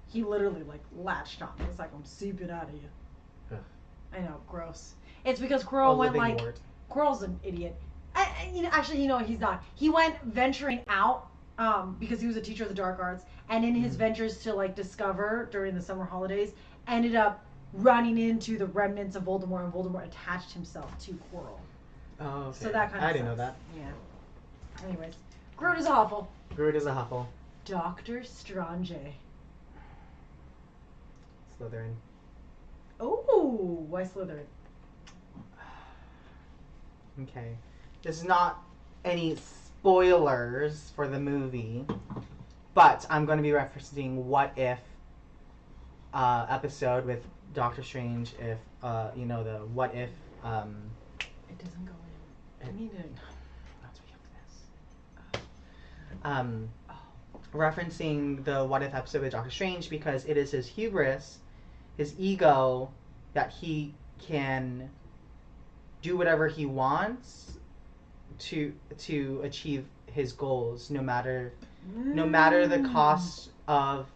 He literally, latched on. It's like, I'm seeping out of you. I know, gross. It's because Quirrell went Quirrell's an idiot. Actually, he's not. He went venturing out because he was a teacher of the dark arts, and in his ventures to discover during the summer holidays, ended up running into the remnants of Voldemort, and Voldemort attached himself to Quirrell. Oh, okay. So that kind of I didn't know that. Yeah. Anyways, Groot is a Huffle. Groot is a Huffle. Dr. Strange. Slytherin. Oh, why Slytherin? Okay. There's not any spoilers for the movie, but I'm going to be referencing what if episode with Doctor Strange if you know the what if It doesn't go in. I need it. that's what you referencing the what if episode with Doctor Strange because it is his hubris, his ego, that he can do whatever he wants to achieve his goals, no matter the cost of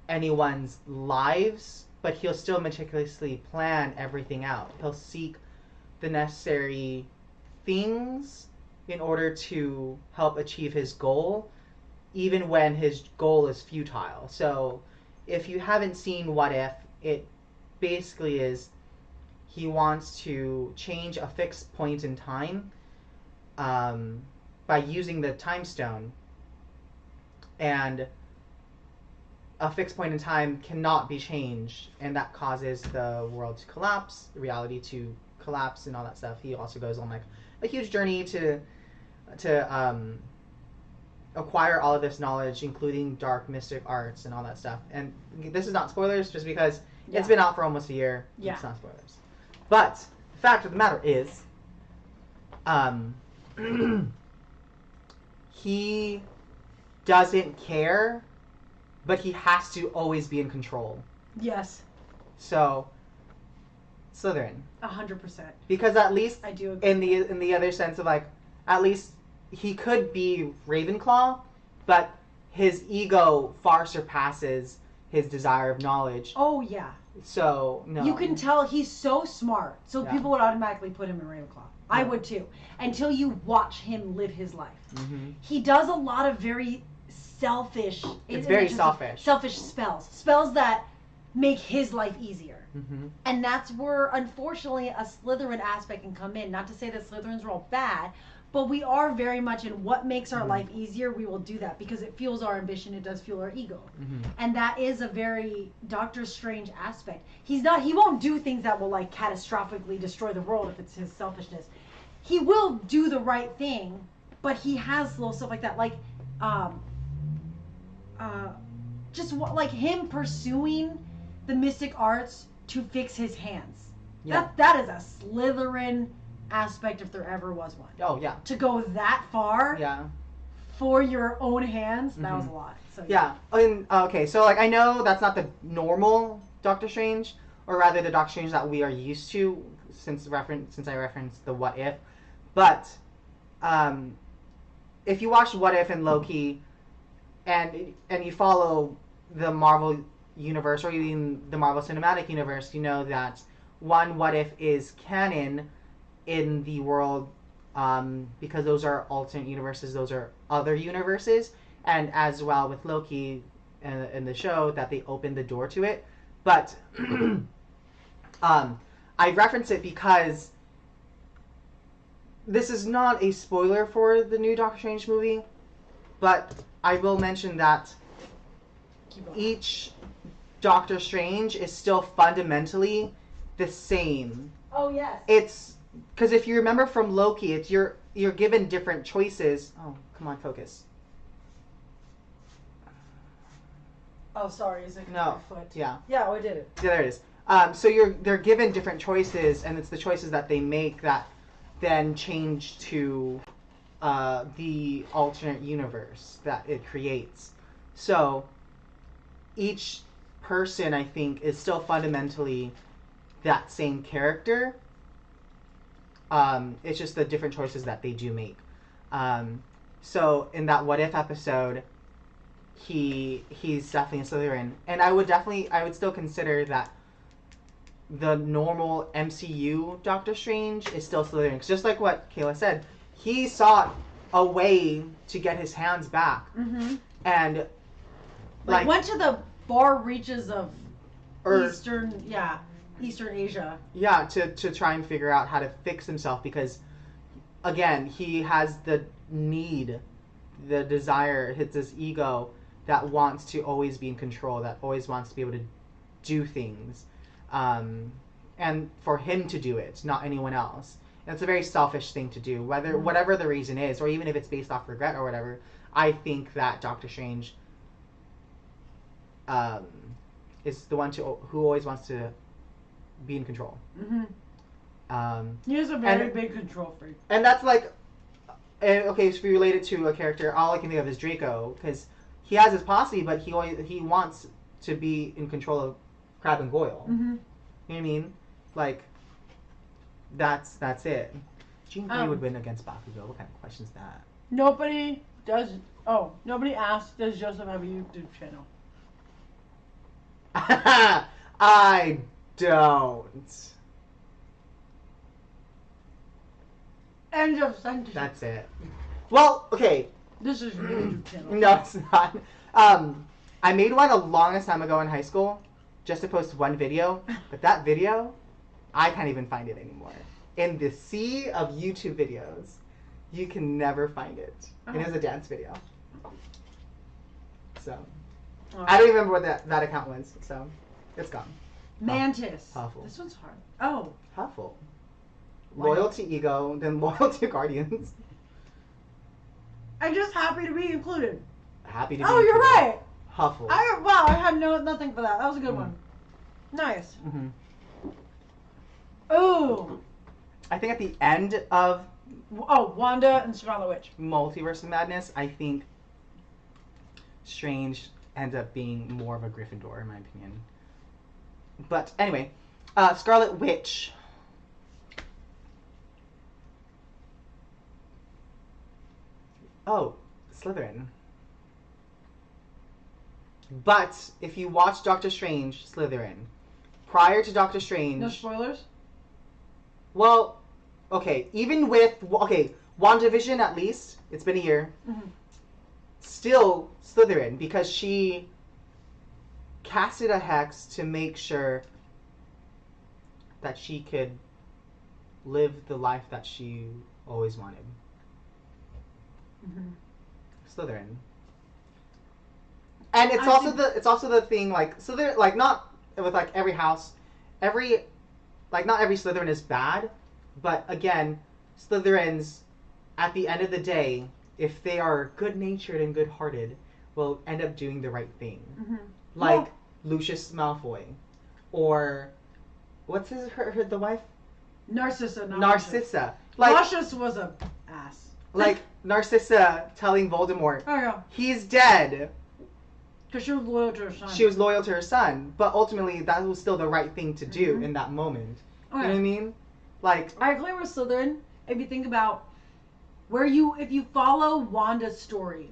anyone's lives, but he'll still meticulously plan everything out. He'll seek the necessary things in order to help achieve his goal, even when his goal is futile. So if you haven't seen What If, it basically is he wants to change a fixed point in time by using the time stone, and a fixed point in time cannot be changed, and that causes the world to collapse, reality to collapse, and all that stuff. He also goes on like a huge journey to acquire all of this knowledge, including dark mystic arts and all that stuff. And this is not spoilers, just because it's been out for almost a year. Yeah. It's not spoilers. But the fact of the matter is, he doesn't care, but he has to always be in control. Yes. So, Slytherin. 100%. Because at least I do agree. in the other sense of like, at least he could be Ravenclaw, but his ego far surpasses his desire of knowledge. Oh, yeah. So, no. You can tell he's so smart. So Yeah. people would automatically put him in Ravenclaw. I would too. Until you watch him live his life. Mm-hmm. He does a lot of very selfish... It's very selfish. Selfish spells. Spells that make his life easier. Mm-hmm. And that's where, unfortunately, a Slytherin aspect can come in. Not to say that Slytherins are all bad, but we are very much in what makes our life easier, we will do that because it fuels our ambition, it does fuel our ego. Mm-hmm. And that is a very Doctor Strange aspect. He won't do things that will like catastrophically destroy the world if it's his selfishness. He will do the right thing, but he has little stuff like that, like like him pursuing the mystic arts to fix his hands. Yeah. That is a Slytherin aspect if there ever was one. Oh, yeah. To go that far Yeah. for your own hands, that was a lot. So Yeah. And, okay, so, like, I know that's not the normal Doctor Strange, or rather the Doctor Strange that we are used to since I referenced the What If. But, if you watch What If and Loki, and you follow the Marvel universe, or even the Marvel Cinematic Universe, you know that one What If is canon in the world, because those are alternate universes, those are other universes, and as well with Loki in the show, that they opened the door to it. But I reference it because this is not a spoiler for the new Doctor Strange movie, but I will mention that each Doctor Strange is still fundamentally the same. Oh yes. It's because if you remember from Loki, it's you're given different choices. Oh, come on, focus. Oh, sorry. Is it No. my foot? Yeah. Yeah, I did it. Yeah, there it is. So they're given different choices, and it's the choices that they make that then change to the alternate universe that it creates. So each person, I think, is still fundamentally that same character. It's just the different choices that they do make. So in that What If episode, he's definitely a Slytherin, and I would still consider that the normal MCU Doctor Strange is still Slytherin. 'Cause just like what Kayla said, he sought a way to get his hands back, and Like went to the far reaches of Earth. Eastern Asia. Yeah, to try and figure out how to fix himself, because again, he has the need, the desire, it's his ego that wants to always be in control, that always wants to be able to do things, and for him to do it, not anyone else. And it's a very selfish thing to do, whatever the reason is, or even if it's based off regret or whatever. I think that Doctor Strange is the one who always wants to be in control. He is a very big control freak. And that's like, okay, so if you relate it to a character, all I can think of is Draco, because he has his posse, but he wants to be in control of Crab and Goyle. You know what I mean? Like, that's it. Jean Grey would win against Bakugo. What kind of question is that? Nobody asked, does Joseph have a YouTube channel? I don't. End of sentence. That's it. Well, okay. This is your YouTube channel. No, it's not. I made one a longest time ago in high school, just to post one video. But that video, I can't even find it anymore. In the sea of YouTube videos, you can never find it. And it was a dance video. So, I don't even remember what that account was. So, it's gone. Mantis. Huffle. This one's hard. Oh. Huffle. Loyal to Ego, then loyal to Guardians. I'm just happy to be included. Happy to be included. You're right. Huffle. I had nothing for that. That was a good one. Nice. Ooh. I think at the end of Wanda and Scarlet Witch. Multiverse of Madness, I think Strange ends up being more of a Gryffindor in my opinion. But anyway, Scarlet Witch. Oh, Slytherin. But if you watch Doctor Strange, Slytherin. Prior to Doctor Strange... No spoilers? Well, okay, even with... Okay, WandaVision at least, it's been a year. Still Slytherin, because she casted a hex to make sure that she could live the life that she always wanted. Slytherin. And it's also the thing, like, Slytherin, like, not with like every house, not every Slytherin is bad, but again, Slytherins at the end of the day, if they are good natured and good hearted, will end up doing the right thing. Like Lucius Malfoy. Or what's the wife? Narcissa. Like, Luscious was a ass. Like Narcissa telling Voldemort, "Oh yeah, he's dead." Because she was loyal to her son. She was loyal to her son, but ultimately that was still the right thing to do in that moment. You know what I mean? Like, I agree with Slytherin. If you think about if you follow Wanda's story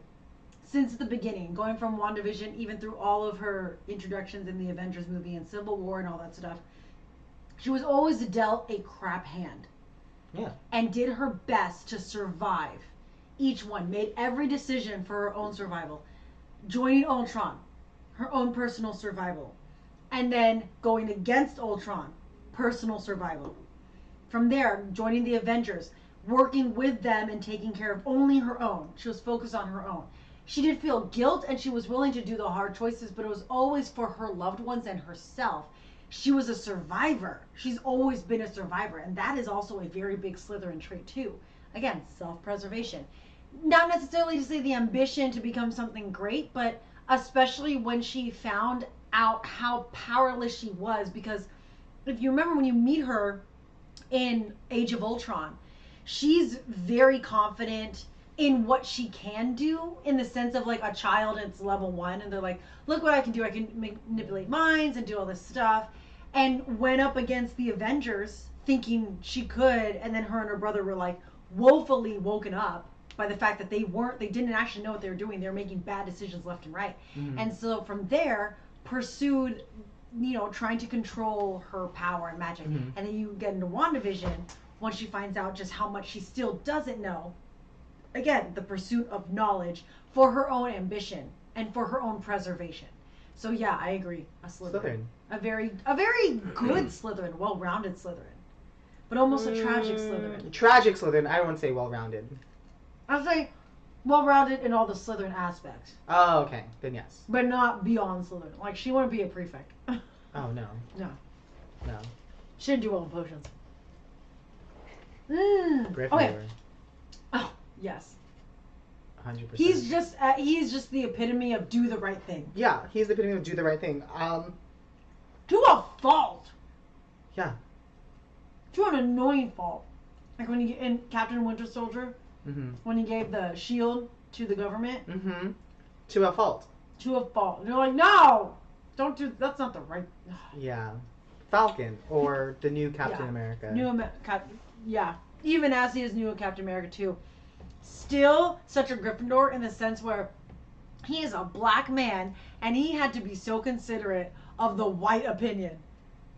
since the beginning, going from WandaVision even through all of her introductions in the Avengers movie and Civil War and all that stuff, she was always dealt a crap hand. Yeah. And did her best to survive. Each one made every decision for her own survival. Joining Ultron, her own personal survival. And then going against Ultron, personal survival. From there, joining the Avengers, working with them and taking care of only her own. She was focused on her own. She did feel guilt and she was willing to do the hard choices, but it was always for her loved ones and herself. She was a survivor. She's always been a survivor. And that is also a very big Slytherin trait too. Again, self-preservation. Not necessarily to say the ambition to become something great, but especially when she found out how powerless she was. Because if you remember when you meet her in Age of Ultron, she's very confident in what she can do, in the sense of like a child, it's level 1 and they're like, look what I can do, I can manipulate minds and do all this stuff, and went up against the Avengers thinking she could, and then her and her brother were like woefully woken up by the fact that they didn't actually know what they were doing. They were making bad decisions left and right. And so from there pursued, trying to control her power and magic. And then you get into WandaVision once she finds out just how much she still doesn't know. Again, the pursuit of knowledge for her own ambition and for her own preservation. So yeah, I agree. A Slytherin. A very good Slytherin, well-rounded Slytherin. But almost a tragic Slytherin. Tragic Slytherin. I don't want to say well-rounded. I'd say well-rounded in all the Slytherin aspects. Oh, okay. Then yes. But not beyond Slytherin. Like, she wouldn't be a prefect. Oh, no. No. No. She didn't do well in potions. Gryffindor. Okay. Oh, yes. 100%. He's just the epitome of do the right thing. Yeah, he's the epitome of do the right thing. To a fault. Yeah. To an annoying fault. Like when he in Captain Winter Soldier, Mm-hmm. when he gave the shield to the government. Mm-hmm. To a fault. To a fault. And they're like, no! Don't do... That's not the right... Yeah. Falcon, or the new Captain Yeah. America. Yeah. Even as he is new Captain America too. Still such a Gryffindor in the sense where he is a black man and he had to be so considerate of the white opinion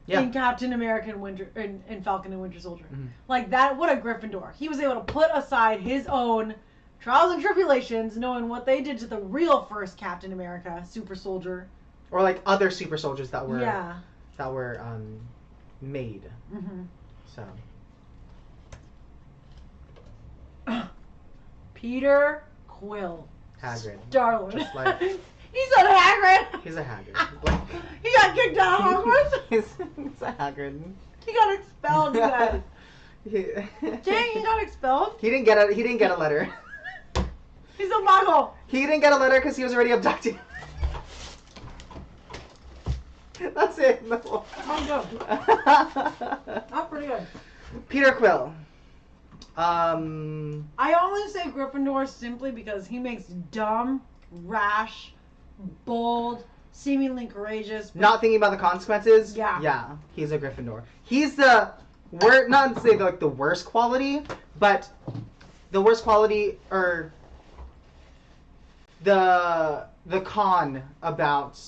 in Captain America and Falcon and Winter Soldier. Mm-hmm. Like that, what a Gryffindor. He was able to put aside his own trials and tribulations, knowing what they did to the real first Captain America, super soldier. Or like other super soldiers that were Yeah. made. Mm-hmm. So. Peter Quill. Hagrid. Darling. Just like- He's a Hagrid. He's a Hagrid. Like, He got kicked out of Hogwarts. he's a Hagrid. He got expelled, you guys. he, Dang, he got expelled. he didn't get a letter. He's a muggle. He didn't get a letter because he was already abducted. That's it. No. I'm good. I'm pretty good. Peter Quill. I only say Gryffindor simply because he makes dumb, rash, bold, seemingly courageous. Not thinking about the consequences. Yeah. Yeah. He's a Gryffindor. He's the not to say like the worst quality, but the worst quality or the con about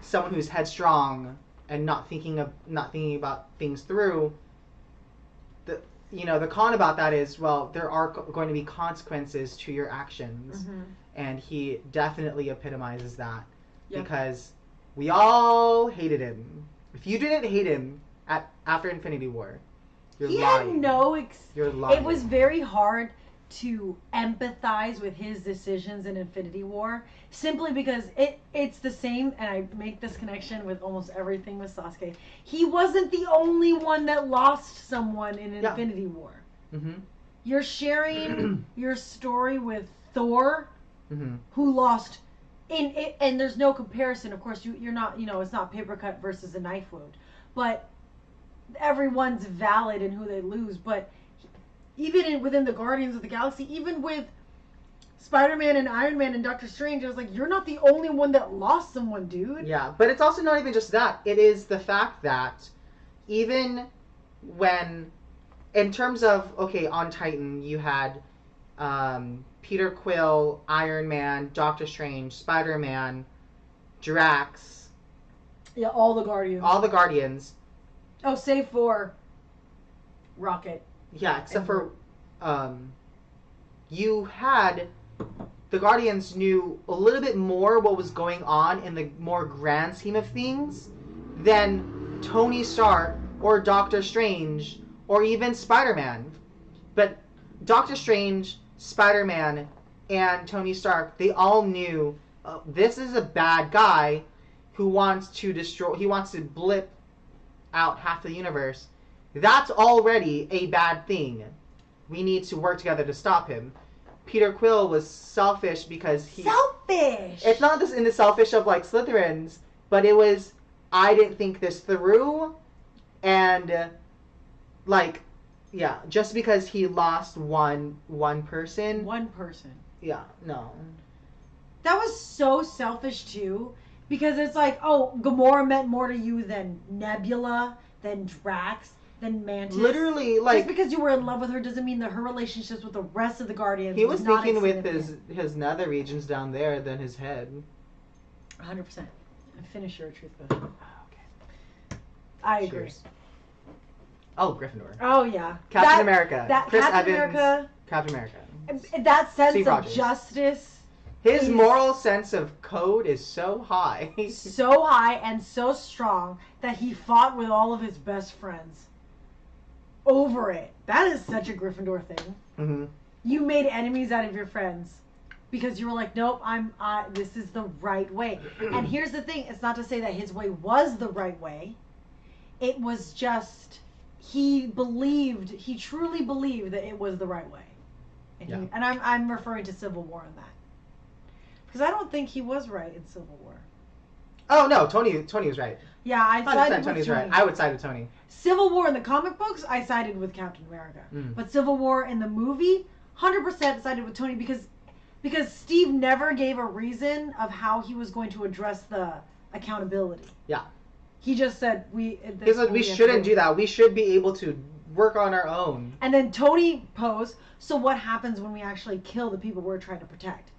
someone who's headstrong and not thinking about things through. The con about that is, well, there are going to be consequences to your actions. Mm-hmm. And he definitely epitomizes that. Yep. Because we all hated him. If you didn't hate him after Infinity War, you're lying. Had no You're lying. It was very hard to empathize with his decisions in Infinity War, simply because it's the same, and I make this connection with almost everything with Sasuke. He wasn't the only one that lost someone in Infinity War. Mm-hmm. You're sharing your story with Thor, Mm-hmm. who lost and there's no comparison. Of course, you're not, it's not paper cut versus a knife wound, but everyone's valid in who they lose. But even within the Guardians of the Galaxy, even with Spider-Man and Iron Man and Doctor Strange, I was like, you're not the only one that lost someone, dude. Yeah, but it's also not even just that. It is the fact that even when, in terms of, okay, on Titan, you had Peter Quill, Iron Man, Doctor Strange, Spider-Man, Drax. Yeah, all the Guardians. All the Guardians. Oh, save for Rocket. Yeah, except for you had the Guardians knew a little bit more what was going on in the more grand scheme of things than Tony Stark or Doctor Strange or even Spider-Man. But Doctor Strange, Spider-Man, and Tony Stark, they all knew this is a bad guy who wants to blip out half the universe. That's already a bad thing. We need to work together to stop him. Peter Quill was selfish because he... Selfish! It's not this in the selfish of like Slytherins, but it was, I didn't think this through, and just because he lost one person. One person. Yeah, no. That was so selfish too, because it's like, oh, Gamora meant more to you than Nebula, than Drax, than Mantis. Literally, like, just because you were in love with her doesn't mean that her relationships with the rest of the Guardians. He was not thinking with insignificant. his nether regions down there than his head. 100%. Finish your truth, though. Okay. I agree. Cheers. Oh, Gryffindor. Oh yeah. Captain America. Chris Captain Evans. America. Captain America. That sense Steve of Rogers. justice. His moral sense of code is so high. So high and so strong that he fought with all of his best friends over it. That is such a Gryffindor thing. Mm-hmm. You made enemies out of your friends because you were like, nope, this is the right way. And here's the thing: it's not to say that his way was the right way. It was just he truly believed that it was the right way. And, I'm referring to Civil War on that. Because I don't think he was right in Civil War. Oh no, Tony was right. Yeah, I sided with Tony's Tony. right. I would side with Tony. Civil War in the comic books, I sided with Captain America. But Civil War in the movie, 100% sided with Tony because Steve never gave a reason of how he was going to address the accountability. Yeah. He just said we shouldn't do that. We should be able to work on our own. And then Tony posed, so what happens when we actually kill the people we're trying to protect?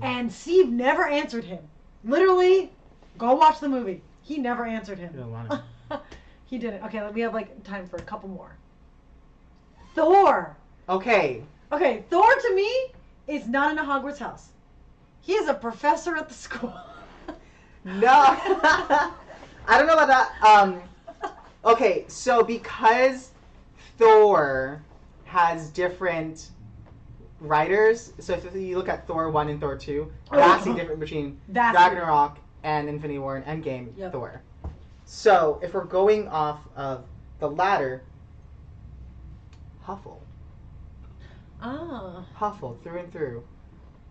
And Steve never answered him. Literally, go watch the movie. He never answered him. He didn't want to. He didn't. Okay, we have like time for a couple more. Thor. Okay, Thor to me is not in a Hogwarts house. He is a professor at the school. No. I don't know about that. Okay, so because Thor has different writers, so if you look at Thor 1 and Thor 2, vastly different between Ragnarok and Infinity War and Endgame Thor. So if we're going off of the latter, Huffle. Huffle through and through.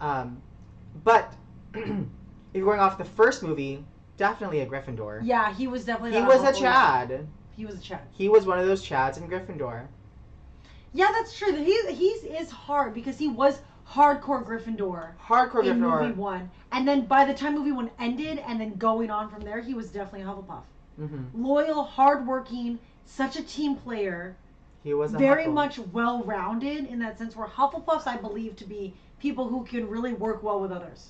But if you're going off the first movie, definitely a Gryffindor. Yeah, he was definitely. He was a Chad. He was a Chad. He was one of those Chads in Gryffindor. Yeah, that's true. He is hard because he was hardcore Gryffindor. In movie 1, and then by the time movie 1 ended, and then going on from there, he was definitely a Hufflepuff. Loyal, hardworking, such a team player. He was very much well-rounded in that sense. Where Hufflepuffs, I believe, to be people who can really work well with others.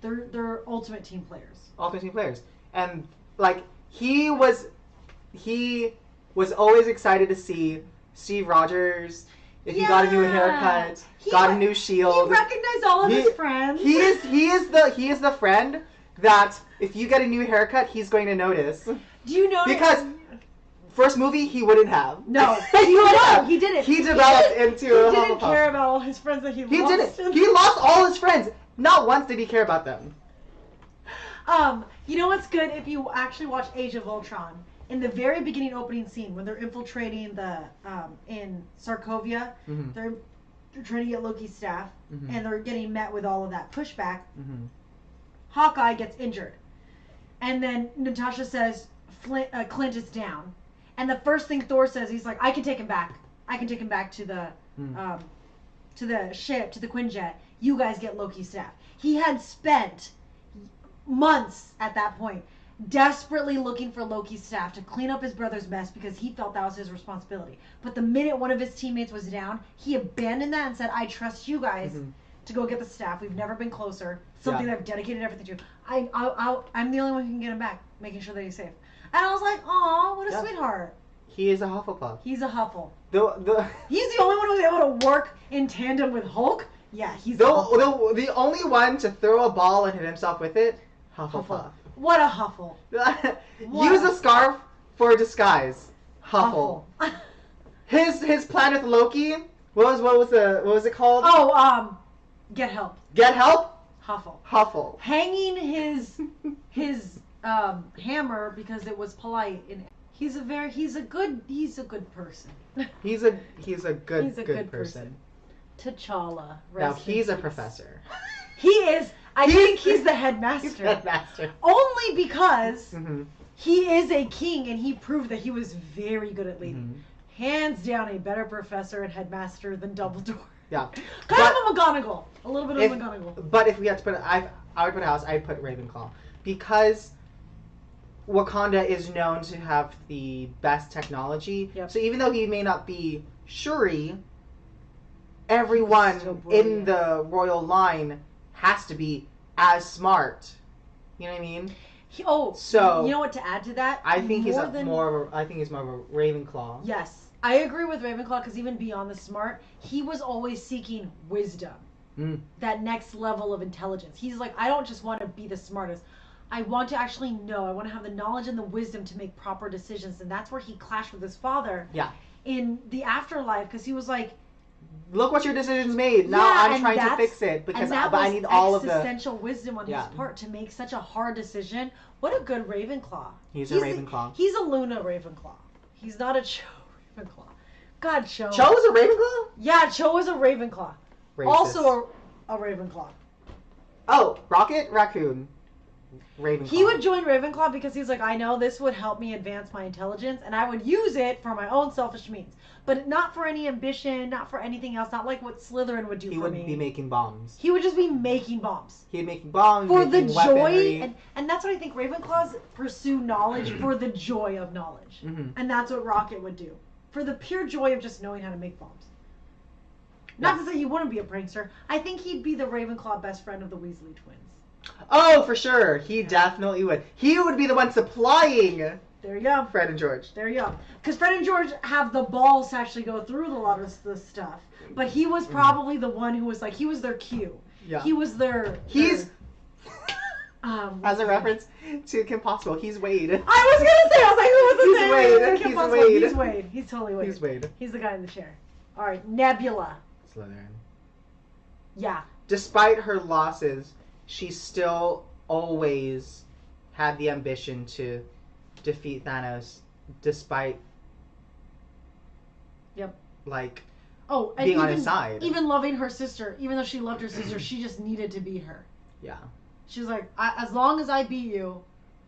They're ultimate team players. Ultimate team players, and like he was always excited to see Steve Rogers. If he got a new haircut, got a new shield. He recognized all of his friends. He is the friend that if you get a new haircut, he's going to notice. Do you know? Because first movie he wouldn't have. No, he didn't. He developed into a Hufflepuff. He didn't care about all his friends that he lost. He didn't. He lost all his friends. Not once did he care about them. You know what's good if you actually watch Age of Ultron? In the very beginning opening scene, when they're infiltrating the in Sokovia, they're trying to get Loki's staff, and they're getting met with all of that pushback. Hawkeye gets injured, and then Natasha says Clint is down, and the first thing Thor says, he's like, "I can take him back. I can take him back to the ship, to the Quinjet. You guys get Loki's staff." He had spent months at that point desperately looking for Loki's staff to clean up his brother's mess because he felt that was his responsibility. But the minute one of his teammates was down, he abandoned that and said, "I trust you guys to go get the staff. We've never been closer. Something that I've dedicated everything to. I'm the only one who can get him back, making sure that he's safe." And I was like, "Aw, what a sweetheart." He is a Hufflepuff. He's a Huffle. He's the only one who was able to work in tandem with Hulk. Yeah, he's the only one to throw a ball and hit himself with it. Hufflepuff. What a Huffle. Use a scarf for disguise. Huffle. His plan with Loki. What was it called? Oh, get help. Get help? Huffle. Hanging his hammer because it was polite. He's a good person. He's a good person. T'Challa. Now he's a professor. He is. I think he's the headmaster. He's headmaster. Only because he is a king and he proved that he was very good at leading. Hands down, a better professor and headmaster than Dumbledore. Yeah. Kind of a McGonagall. A little bit of McGonagall. But if we had to put I would put a house, I'd put Ravenclaw. Because Wakanda is known to have the best technology. Yep. So even though he may not be Shuri, everyone in the royal line has to be as smart. You know what I mean? So you know what to add to that? I think he's more of a Ravenclaw. Yes, I agree with Ravenclaw because even beyond the smart, he was always seeking wisdom. That next level of intelligence. He's like, I don't just want to be the smartest. I want to actually know. I want to have the knowledge and the wisdom to make proper decisions. And that's where he clashed with his father. Yeah. In the afterlife, because he was like, look what your decisions made. Now I'm trying to fix it because I need all of the existential wisdom on his part to make such a hard decision. What a good Ravenclaw. He's a Ravenclaw. He's a Luna Ravenclaw. He's not a Cho Ravenclaw. God, Cho. Cho is a Ravenclaw? Yeah, Cho is a Ravenclaw. Racist. Also a Ravenclaw. Oh, Rocket Raccoon. Ravenclaw. He would join Ravenclaw because he's like, I know this would help me advance my intelligence, and I would use it for my own selfish means. But not for any ambition, not for anything else, not like what Slytherin would do He for would me. be making bombs. He would just be making bombs. He'd be making bombs, For the making weaponry. joy, and that's what I think Ravenclaws pursue knowledge for the joy of knowledge. Mm-hmm. And that's what Rocket would do. For the pure joy of just knowing how to make bombs. Not to say he wouldn't be a prankster. I think he'd be the Ravenclaw best friend of the Weasley twins. Oh, for sure. He definitely would. He would be the one supplying There you go. Fred and George. There you go. Because Fred and George have the balls to actually go through a lot of the stuff. But he was probably the one who was like, he was their Q. Yeah. He was their... He's... As a Wade. reference to Kim Possible, he's Wade. I was going to say, I was like, who was the He's name? Wade. Kim He's Possible. Wade. He's Wade. He's totally Wade. He's Wade. He's the guy in the chair. All right, Nebula. Slytherin. Yeah. Despite her losses, she still always had the ambition to defeat Thanos, despite... Yep. Like... Oh, and being even, on his side. even loving her sister, even though she loved her sister, she just needed to beat her. Yeah. She was like, as long as I beat you,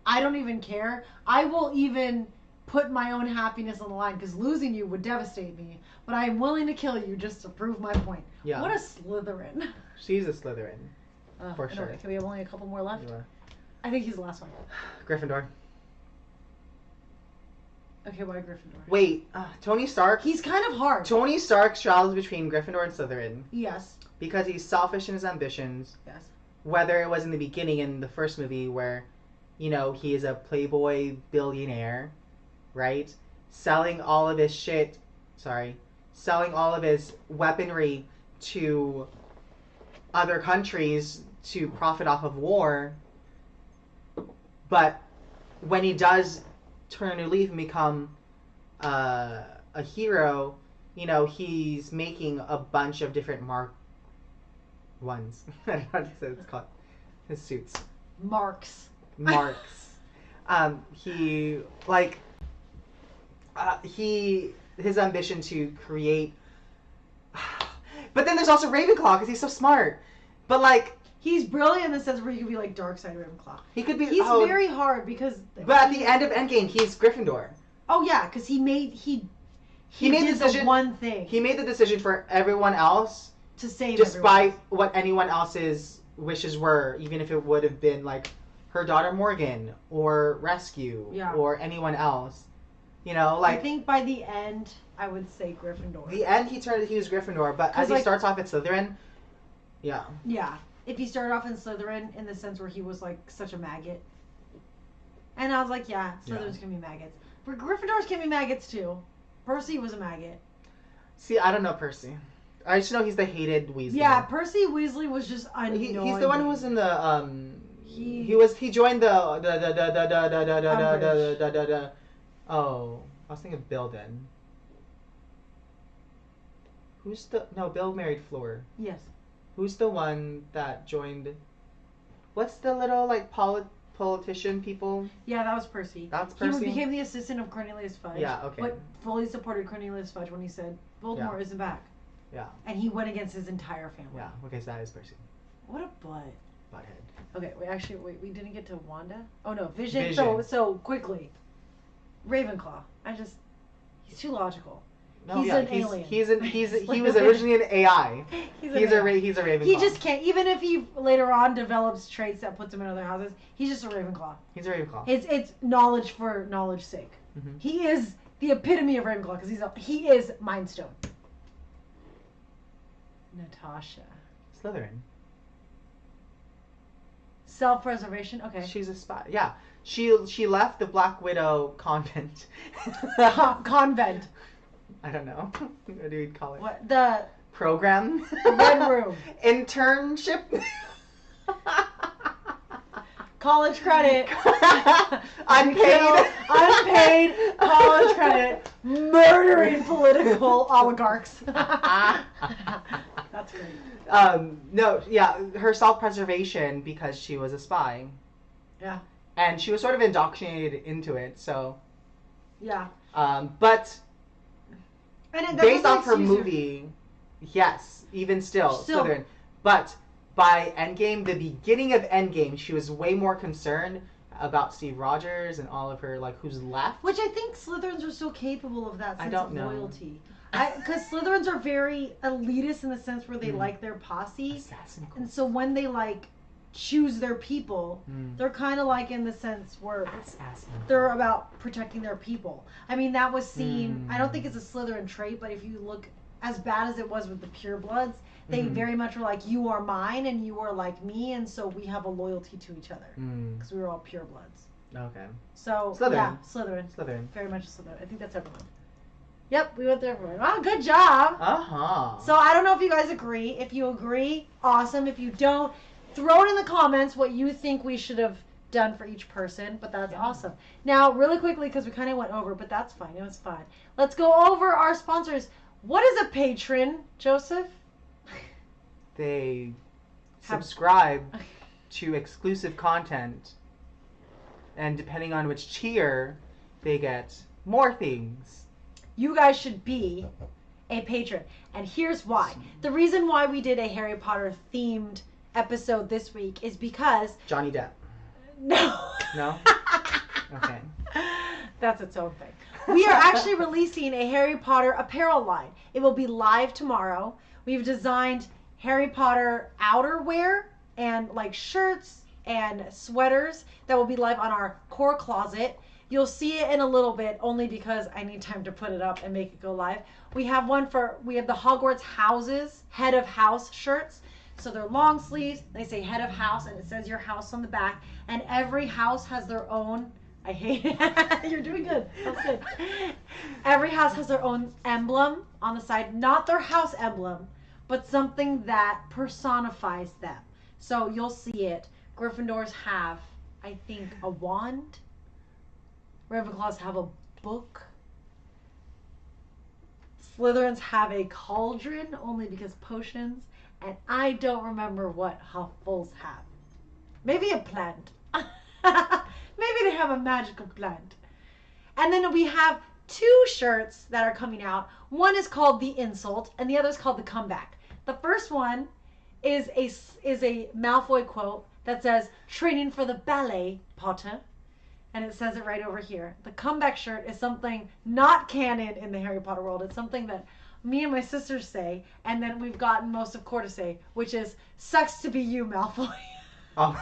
I don't even care. I will even put my own happiness on the line because losing you would devastate me. But I'm willing to kill you just to prove my point. Yeah. What a Slytherin. She's a Slytherin. For I know. sure. Okay, we have only a couple more left. You are. I think he's the last one. Gryffindor. Okay, why Gryffindor? Wait, Tony Stark? He's kind of hard. Tony Stark straddles between Gryffindor and Slytherin Yes. because he's selfish in his ambitions. Yes. Whether it was in the beginning in the first movie where, you know, he is a playboy billionaire, right? Selling all of his weaponry to other countries to profit off of war. But when he does turn a new leaf and become a hero, you know, he's making a bunch of different Mark ones. I don't know how to say it's called. His suits. Marks. Marks. His ambition to create. But then there's also Ravenclaw because he's so smart. But like. He's brilliant in the sense where he could be like dark side Ravenclaw. He could be. He's very hard because. But at the end of Endgame, he's Gryffindor. Oh yeah, because he made He made did the decision, one thing. He made the decision for everyone else to save despite everyone. what anyone else's wishes were, even if it would have been like her daughter Morgan or Rescue or anyone else. You know, like I think by the end I would say Gryffindor. The end he was Gryffindor, but as he starts off at Slytherin, yeah. Yeah. If he started off in Slytherin in the sense where he was like such a maggot. And I was like, yeah, Slytherins can be maggots. But Gryffindors can be maggots too. Percy was a maggot. See, I don't know Percy. I just know he's the hated Weasley. Yeah, Percy Weasley was just annoying. He's the one who was in the he joined the oh, I was thinking Bill then. Bill married Fleur. Yes. Who's the one that joined? What's the little like politician people? Yeah, that was Percy. That's Percy. He became the assistant of Cornelius Fudge. Yeah, okay. But fully supported Cornelius Fudge when he said Voldemort isn't back. Yeah. And he went against his entire family. Yeah. Okay, so that is Percy. What a butt. Butthead. Okay, we didn't get to Wanda. Oh no, Vision. So quickly, Ravenclaw. He's too logical. No, he's an alien. He was originally an AI. He's a Ravenclaw. He just can't. Even if he later on develops traits that puts him in other houses, he's just a Ravenclaw. He's a Ravenclaw. It's knowledge for knowledge's sake. Mm-hmm. He is the epitome of Ravenclaw because he is Mind Stone. Natasha. Slytherin. Self-preservation. Okay. She's a spy. Yeah. She left the Black Widow convent. Convent. I don't know. What do we call it? What the program? The Red Room. Internship. College credit. Unpaid college credit. Murdering political oligarchs. That's great. No, yeah, her self-preservation because she was a spy. Yeah. And she was sort of indoctrinated into it, so. Yeah. But. And based off her movie, yes, even still, Slytherin. But by Endgame, the beginning of Endgame, she was way more concerned about Steve Rogers and all of her, like, who's left. Which I think Slytherins are so capable of that sense of know. loyalty. Because Slytherins are very elitist in the sense where they like their posse. Assassin. And so when they, like, choose their people, they're kind of like in the sense where they're about protecting their people. I mean, that was seen, I don't think it's a Slytherin trait, but if you look, as bad as it was with the purebloods, they very much were like, you are mine and you are like me, and so we have a loyalty to each other because we were all purebloods. Okay. So Slytherin. yeah, Slytherin. Slytherin. Very much a Slytherin. I think that's everyone. Yep, we went through everyone. Wow, good job. So I don't know if you guys agree. If you agree, awesome. If you don't, throw it in the comments what you think we should have done for each person, but that's awesome. Now, really quickly, because we kind of went over, but that's fine. It was fine. Let's go over our sponsors. What is a patron, Joseph? They subscribe to exclusive content, and depending on which tier, they get more things. You guys should be a patron, and here's why. The reason why we did a Harry Potter themed episode this week is because Johnny Depp. No. No? Okay. That's its own thing. We are actually releasing a Harry Potter apparel line. It will be live tomorrow. We've designed Harry Potter outerwear and like shirts and sweaters that will be live on our core closet. You'll see it in a little bit only because I need time to put it up and make it go live. We have the Hogwarts Houses, Head of House shirts. So they're long sleeves, they say Head of House, and it says your house on the back. And every house has their own, I hate it, you're doing good, that's good. Every house has their own emblem on the side, not their house emblem, but something that personifies them. So you'll see it. Gryffindors have, I think, a wand. Ravenclaws have a book. Slytherins have a cauldron, only because potions. And I don't remember what Huffles have. Maybe a plant. Maybe they have a magical plant. And then we have 2 shirts that are coming out. One is called The Insult, and the other is called The Comeback. The first one is a Malfoy quote that says, "Training for the ballet, Potter." And it says it right over here. The comeback shirt is something not canon in the Harry Potter world. It's something that me and my sisters say, and then we've gotten most of Core to say, which is, "Sucks to be you, Malfoy." Oh.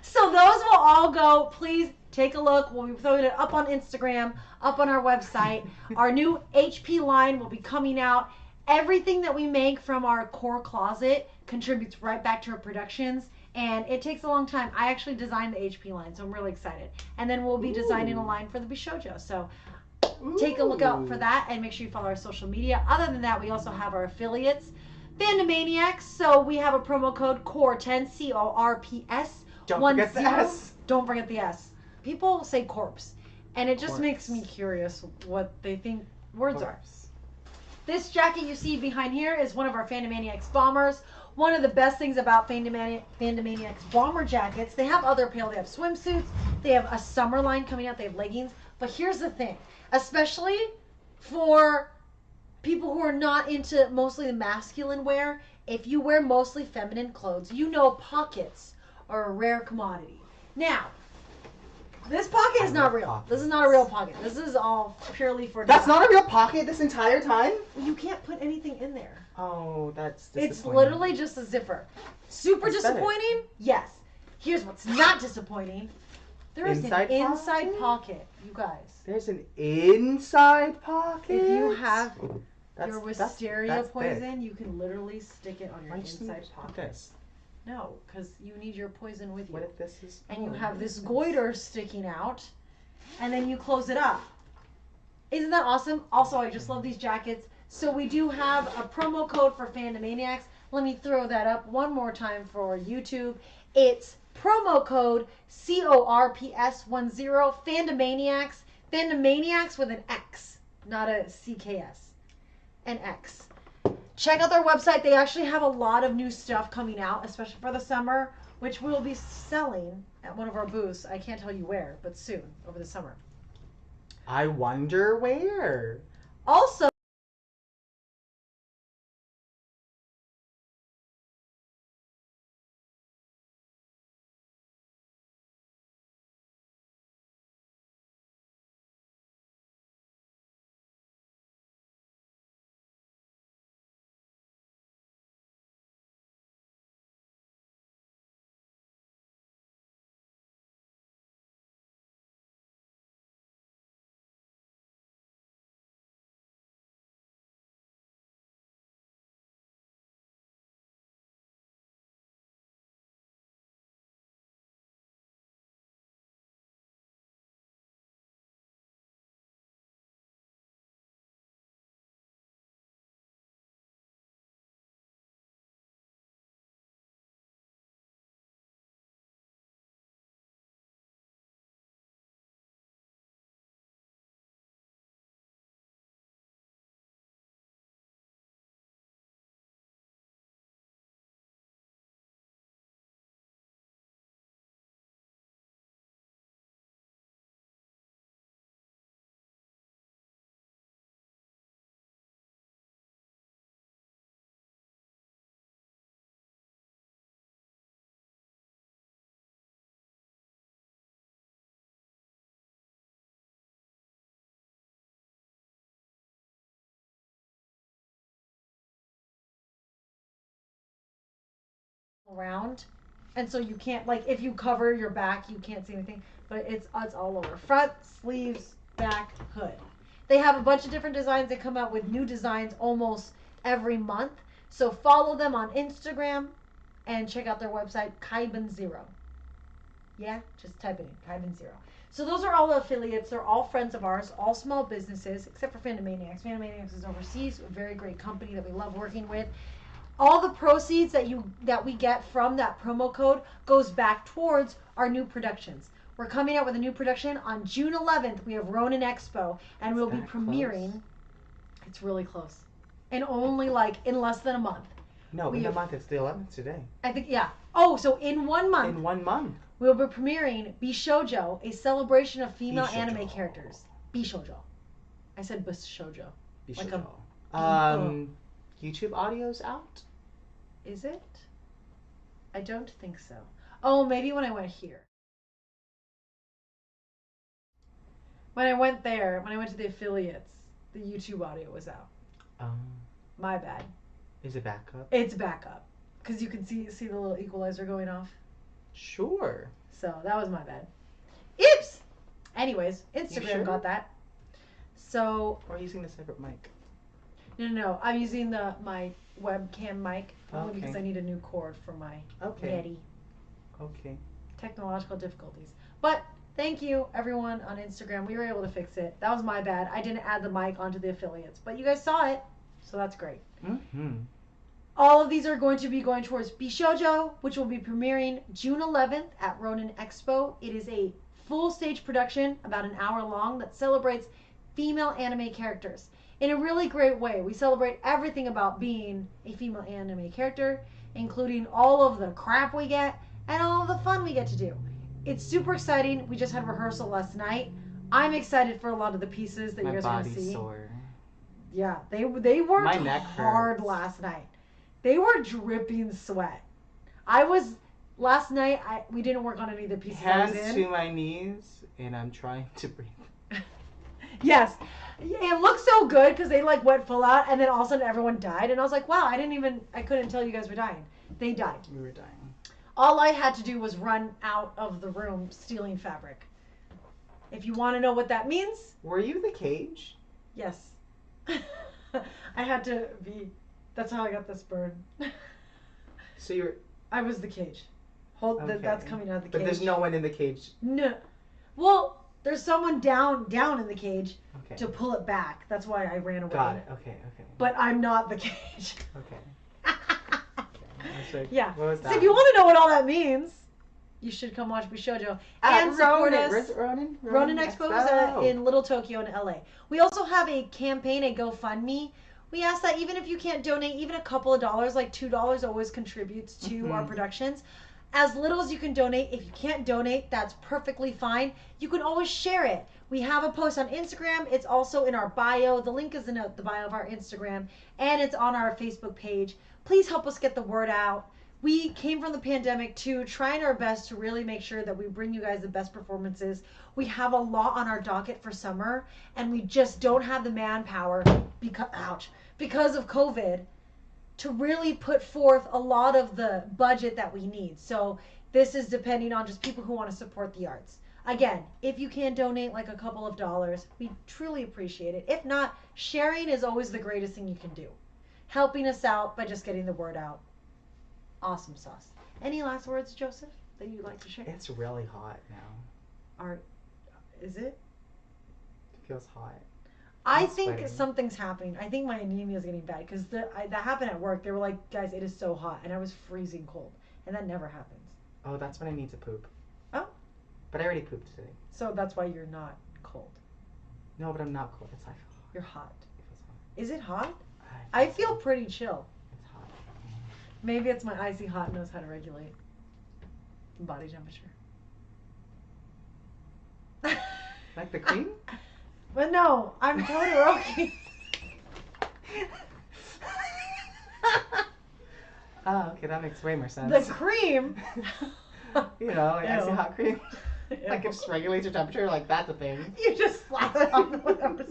So those will all go. Please take a look. We'll be throwing it up on Instagram, up on our website. Our new HP line will be coming out. Everything that we make from our core closet contributes right back to our productions. And it takes a long time. I actually designed the HP line, so I'm really excited. And then we'll be designing a line for the Bishojo. So take a look out for that, and make sure you follow our social media. Other than that, we also have our affiliates, Fandomaniacs. So we have a promo code CORPS, CORPS. Don't forget the S. Don't forget the S. People say corpse, and it just makes me curious what they think words are. This jacket you see behind here is one of our Fandomaniacs bombers. One of the best things about Fandomaniacs bomber jackets, they have other apparel. They have swimsuits. They have a summer line coming out. They have leggings. But here's the thing, especially for people who are not into mostly the masculine wear, if you wear mostly feminine clothes, you know pockets are a rare commodity. Now, this pocket is not real. Pockets. This is not a real pocket. This is all purely for That's design. not a real pocket this entire time? You can't put anything in there. Oh, that's disappointing. It's literally just a zipper. Super disappointing? Yes. Here's what's not disappointing. There is an inside pocket, you guys. There's an inside pocket? If you have your that's wisteria poison, thick. you can literally stick it on your Why don't you inside just pocket. put this? No, because you need your poison with you. What if this is... And you have this goiter sticking out, and then you close it up. Isn't that awesome? Also, I just love these jackets. So we do have a promo code for Fandomaniacs. Let me throw that up one more time for YouTube. It's promo code CORPS10 Fandomaniacs. Fandomaniacs with an X, not a CKS. An X. Check out their website. They actually have a lot of new stuff coming out, especially for the summer, which we'll be selling at one of our booths. I can't tell you where, but soon, over the summer. I wonder where. Also, around, and so you can't, like, if you cover your back, you can't see anything, but it's all over. Front, sleeves, back, hood. They have a bunch of different designs. They come out with new designs almost every month. So follow them on Instagram and check out their website, Kaiben Zero. Yeah, just type it in, Kaiben Zero. So those are all the affiliates. They're all friends of ours, all small businesses, except for Fandom Maniacs. Fandom Maniacs is overseas, a very great company that we love working with. All the proceeds that we get from that promo code goes back towards our new productions. We're coming out with a new production on June 11th. We have Ronin Expo, and we'll be premiering. Close? It's really close, and only like in less than a month. No, in a month. It's the 11th today. I think, yeah. Oh, so in 1 month. In 1 month. We'll be premiering Bishoujo, a celebration of female anime characters. Bishoujo. I said Bishoujo. Bishoujo. Like YouTube audio's out? Is it? I don't think so. Oh, maybe when I went here. When I went there, when I went to the affiliates, the YouTube audio was out. My bad. Is it back up? It's back up. Because you can see the little equalizer going off. Sure. So that was my bad. Oops! Anyways, Instagram got that. So. Or using a separate mic. No. I'm using my webcam mic only because I need a new cord for my Yeti. Okay. Technological difficulties. But thank you, everyone on Instagram. We were able to fix it. That was my bad. I didn't add the mic onto the affiliates. But you guys saw it, so that's great. Mm-hmm. All of these are going to be going towards Bishoujo, which will be premiering June 11th at Ronin Expo. It is a full stage production, about an hour long, that celebrates female anime characters in a really great way. We celebrate everything about being a female anime character, including all of the crap we get and all of the fun we get to do. It's super exciting. We just had rehearsal last night. I'm excited for a lot of the pieces that you guys are going to see. Sore. Yeah, they worked hard last night. They were dripping sweat. Last night, we didn't work on any of the pieces Hands to my knees, and I'm trying to breathe. Yes. It looked so good because they like went full out, and then all of a sudden everyone died. And I was like, wow, I couldn't tell you guys were dying. They died. We were dying. All I had to do was run out of the room stealing fabric. If you want to know what that means. Were you the cage? Yes. I had to be. That's how I got this bird. So you're. I was the cage. That's coming out of the cage. But there's no one in the cage. No. Well, there's someone down in the cage to pull it back. That's why I ran away. Got it. Okay. But I'm not the cage. Okay. Like, yeah. What was that? So if you want to know what all that means, you should come watch Bishoujo and support us. Where's Ronin? Ronin Expo is in Little Tokyo in LA. We also have a campaign, a GoFundMe. We ask that even if you can't donate, even a couple of dollars, like $2 always contributes to our productions. As little as you can donate. If you can't donate, that's perfectly fine. You can always share it. We have a post on Instagram. It's also in our bio. The link is in the bio of our Instagram, and it's on our Facebook page. Please help us get the word out. We came from the pandemic too, trying our best to really make sure that we bring you guys the best performances. We have a lot on our docket for summer, and we just don't have the manpower because of COVID to really put forth a lot of the budget that we need. So this is depending on just people who want to support the arts. Again, if you can donate like a couple of dollars, we truly appreciate it. If not, sharing is always the greatest thing you can do. Helping us out by just getting the word out. Awesome sauce. Any last words, Joseph, that you'd like to share? It's really hot now. Is it? It feels hot. I think something's happening. I think my anemia is getting bad because that happened at work. They were like, guys, it is so hot. And I was freezing cold. And that never happens. Oh, that's when I need to poop. Oh. But I already pooped today. So that's why you're not cold. No, but I'm not cold. It's like you're hot. It feels hot. Is it hot? I feel pretty chill. It's hot. Maybe it's my icy hot knows how to regulate body temperature. Like the cream? But no, I'm Todoroki. Oh, okay, that makes way more sense. The cream. You know, like icy hot cream. Like it just regulates your temperature, like that's a thing. You just slap it on whatever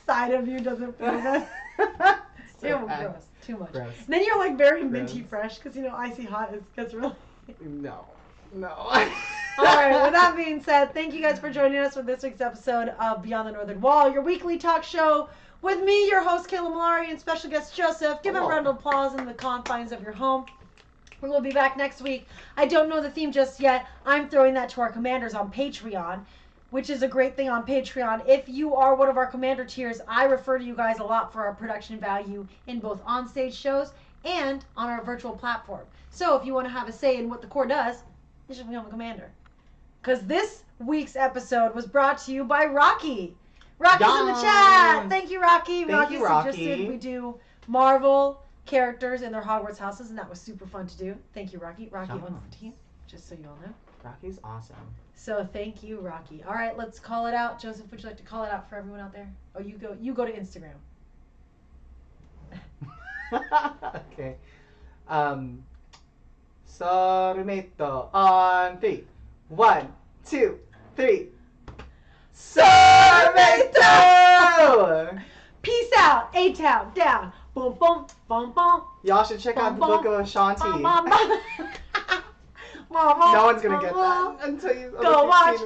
side of you doesn't feel good. Ew, bad. gross. Too much. Gross. And then you're like very minty Gross. fresh because icy hot gets really. No. All right. With that being said, thank you guys for joining us for this week's episode of Beyond the Northern Wall, your weekly talk show with me, your host Kayla Malari, and special guest Joseph. Give him a round of applause in the confines of your home. We will be back next week. I don't know the theme just yet. I'm throwing that to our commanders on Patreon, which is a great thing on Patreon. If you are one of our commander tiers, I refer to you guys a lot for our production value in both on-stage shows and on our virtual platform. So if you want to have a say in what the Corps does, you should become a commander. Because this week's episode was brought to you by Rocky. Rocky's in the chat. Thank you, Rocky. Thank you, Rocky. Suggested we do Marvel characters in their Hogwarts houses, and that was super fun to do. Thank you, Rocky. Rocky owns the team, just so you all know. Rocky's awesome. So thank you, Rocky. All right, let's call it out. Joseph, would you like to call it out for everyone out there? Oh, you go to Instagram. Okay. Sorumento on 3. 1, 2, 3. Sorumento! Peace out. A-Town down. Boom, boom, boom, boom. Y'all should check out the book of Ashanti. Bum, bum, bum. No one's gonna get that until you Go watch.